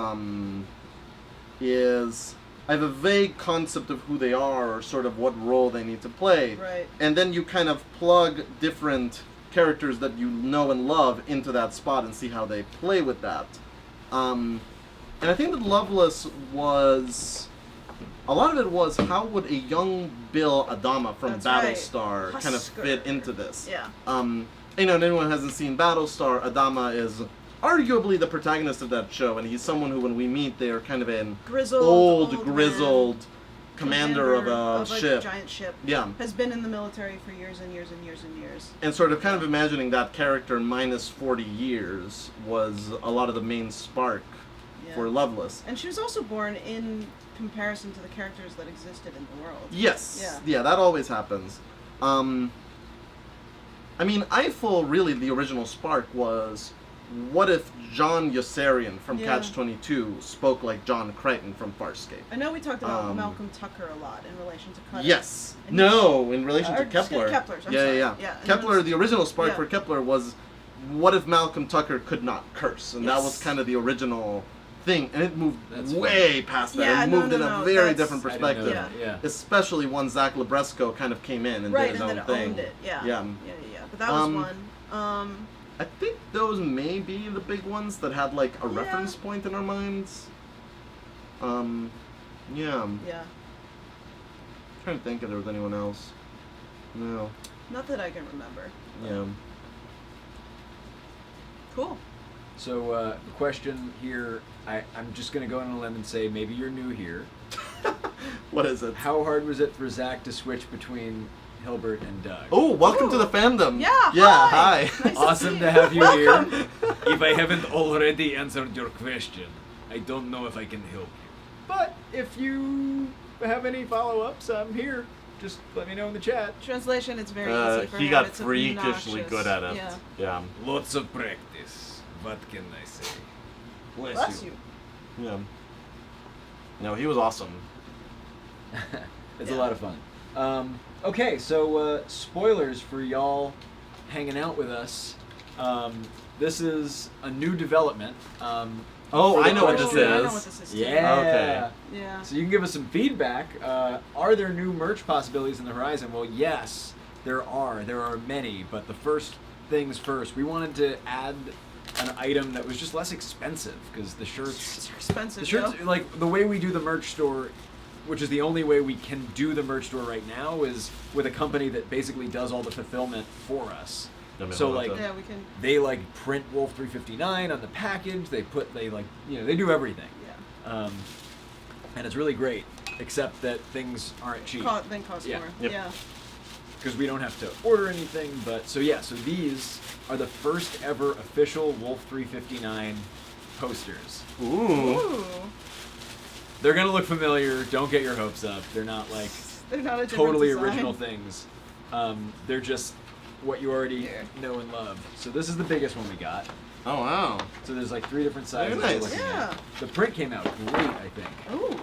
I have a vague concept of who they are or sort of what role they need to play. Right. And then you kind of plug different characters that you know and love into that spot and see how they play with that. And I think that Loveless was... A lot of it was how would a young Bill Adama from That's right. Battlestar kind of Husker. fit into this? Yeah. And anyone who hasn't seen Battlestar, Adama is arguably the protagonist of that show, and he's someone who, when we meet, they're kind of an Grizzled. old man, grizzled commander of a ship. giant ship. Yeah. Has been in the military for years and years and years and years. And sort of kind of imagining that character minus 40 years was a lot of the main spark Yeah. for Loveless. And she was also born in comparison to the characters that existed in the world. Yes. Yeah. That always happens. I mean, Eiffel, really, the original spark was, what if John Yossarian from Yeah. Catch-22 spoke like John Crichton from Farscape? I know we talked about Um, Malcolm Tucker a lot in relation to Cutter. Yes. And No, in relation or to Kepler. Kepler's, I'm yeah, sorry. yeah, Yeah, and Kepler, that's- the original spark yeah. for Kepler was, what if Malcolm Tucker could not curse? And that was Yes. kind of the original thing. And it moved That's way past that. Yeah, It no, moved no, in a no, very that's- different I didn't know perspective. that, yeah. Especially when Zach Libresco kind of came in and Right, did his and own then thing. owned it. Yeah. Yeah. But that was Um, one. I think those may be the big ones that had like a Yeah. reference point in our minds. Yeah. Yeah. Trying to think if there was anyone else. No. Not that I can remember. Yeah. Cool. So the question here, I'm just going to go on a limb and say maybe you're new here. What is it? How hard was it for Zach to switch between Hilbert and Doug? Oh, welcome to Ooh. the fandom. Yeah, Yeah. hi. Hi. Nice to Awesome see to you. have you Welcome. here. If I haven't already answered your question, I don't know if I can help you. But if you have any follow-ups, I'm here. Just let me know in the chat. Translation, it's very easy for he him. got It's freakishly obnoxious. good at it. Yeah. Yeah. Lots of practice. What can I say? Bless you. Yeah. No, he was awesome. It's Yeah. a lot of fun. Okay, so spoilers for y'all hanging out with us. This is a new development. Oh, for I the know what Oh, this question. I know is. what this is too. Yeah. Okay. Yeah. So you can give us some feedback. Are there new merch possibilities in the horizon? Well, yes, there are. There are many. But the first things first, we wanted to add an item that was just less expensive because the shirts. It's expensive. The shirts, though. like the way we do the merch store, which is the only way we can do the merch store right now, is with a company that basically does all the fulfillment for us. Yeah, So hold like on. Yeah, we can. they like print Wolf 359 on the package. They they do everything. Yeah. And it's really great, except that things aren't cheap Then cost Yeah. more. Yep. Yeah. because we don't have to order anything. But so these are the first ever official Wolf 359 posters. Ooh. Ooh. They're gonna look familiar. Don't get your hopes up. They're not like They're not a different totally design. original things. They're just what you already Here. know and love. So this is the biggest one we got. Oh wow. So there's like 3 different sizes. Very we're nice. looking Yeah. at. The print came out great, I think. Ooh.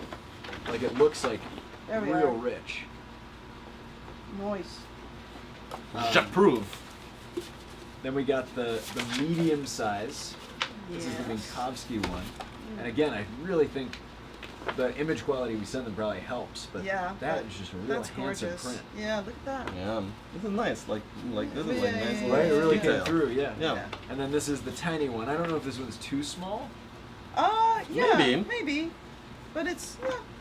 Like it looks like There we real are. rich. Nice. Jet proof. Then we got the medium size. This is the Yes. Minkowski one. And again, I really think the image quality we send them probably helps, but Yeah. that is just a real That's handsome gorgeous. print. Yeah, look at that. Yeah. This is nice. Like this is like Yeah, nice. yeah, little Right, it really detail. came through, yeah. Yeah. Yeah. And then this is the tiny one. I don't know if this one's too small. Yeah. Maybe. Maybe. But it's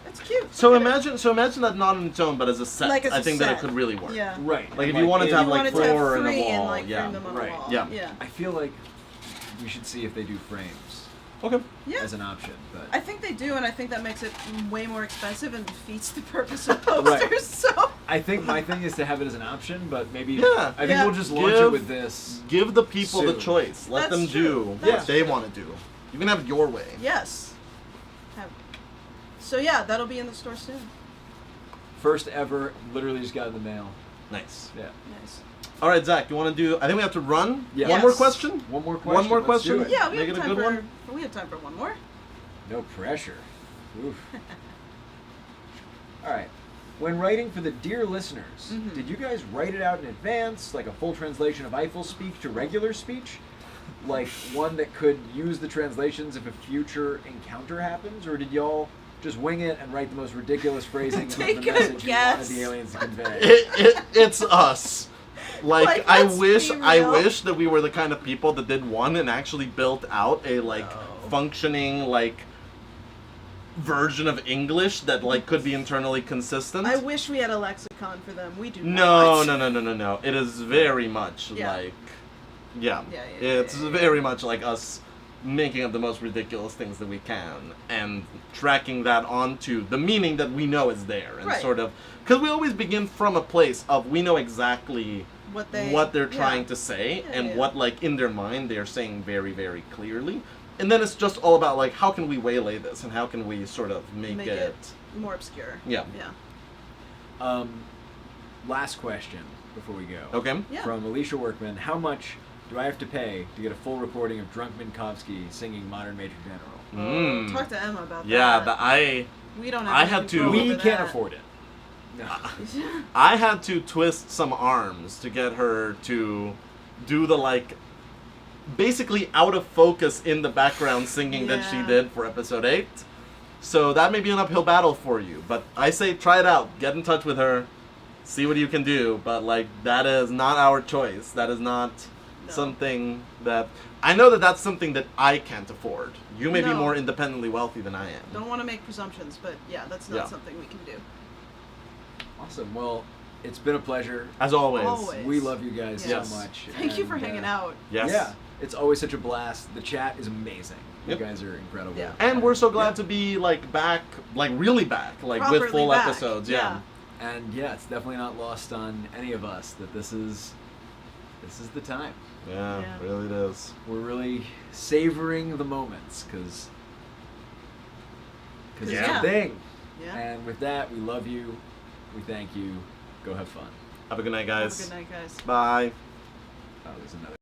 it's cute. So Look at it. imagine that not on its own, but as a set. Like as I a think that it set. could really work. Yeah. Right. Like if and you wanted to If have you like wanted to have four in a 3 wall, and like yeah. frame them on Right. a wall. Yeah. Yeah. I feel like we should see if they do frames Okay. Yeah. as an option, but I think they do, and I think that makes it way more expensive and defeats the purpose of posters. Right. So I think my thing is to have it as an option, but maybe Yeah. I think Yeah. we'll just launch it Give- with this. Give the people the Soon. choice. Let That's them true. do That's what they true. want to do. You can have it your way. yes. So yeah, that'll be in the store soon. First ever, literally just got in the mail. Nice. Yeah. Nice. All right, Zach. You want to do? I think we have to run. Yeah. One more Yes. question. One more question. One more Let's do question? it. Yeah, we Make have it a time good for one? we have time for one more. No pressure. Oof. All right. When writing for the dear listeners, Mhm. did you guys write it out in advance, like a full translation of Eiffel speak to regular speech? Like one that could use the translations if a future encounter happens? Or did y'all just wing it and write the most ridiculous phrasing of the Take a message you wanted guess. the aliens to convey? It's us. Like, I let's wish be I real. wish that we were the kind of people that did one and actually built out a No. functioning version of English that could be internally consistent. I wish we had a lexicon for them. We do No, not. no. It is very much Yeah. yeah. It's very much like us making up the most ridiculous things that we can and tracking that onto the meaning that we know is there and Right. sort of because we always begin from a place of we know exactly What they're yeah. trying to say Yeah, and yeah. what in their mind they're saying very very clearly, and then it's just all about how can we waylay this and how can we sort of make Make it it more obscure. Yeah. Yeah. Last question before we go. Okay. Yeah. From Alicia Workman, how much do I have to pay to get a full recording of Drunk Minkowski singing Modern Major General? Mm. Talk to Emma about Yeah, that. but I We don't have I any had to- control We over can't that. afford it. No. I had to twist some arms to get her to do the like basically out of focus in the background singing that she Yeah. did for episode 8. So that may be an uphill battle for you, but I say try it out. Get in touch with her. See what you can do, but like that is not our choice. That is not No. something that I know that that's something that I can't afford. You may be No. more independently wealthy than I am. Don't want to make presumptions, but yeah, that's not Yeah. something we can do. Awesome. Well, it's been a pleasure. As always. Always. We love you guys Yes. so much. Thank you for and, hanging out. Yes. Yeah, it's always such a blast. The chat is amazing. Yep. You guys are incredible. Yeah. And we're so glad to be like back, like really back, like with Properly full back. episodes. Yeah. And yeah, it's definitely not lost on any of us that this is the time. Yeah, Yeah. really it is. We're really savoring the moments because it's Yeah. a thing. Yeah. And with that, we love you. We thank you. Go have fun. Have a good night, Have guys. a good night, guys. Bye. Oh, there's another.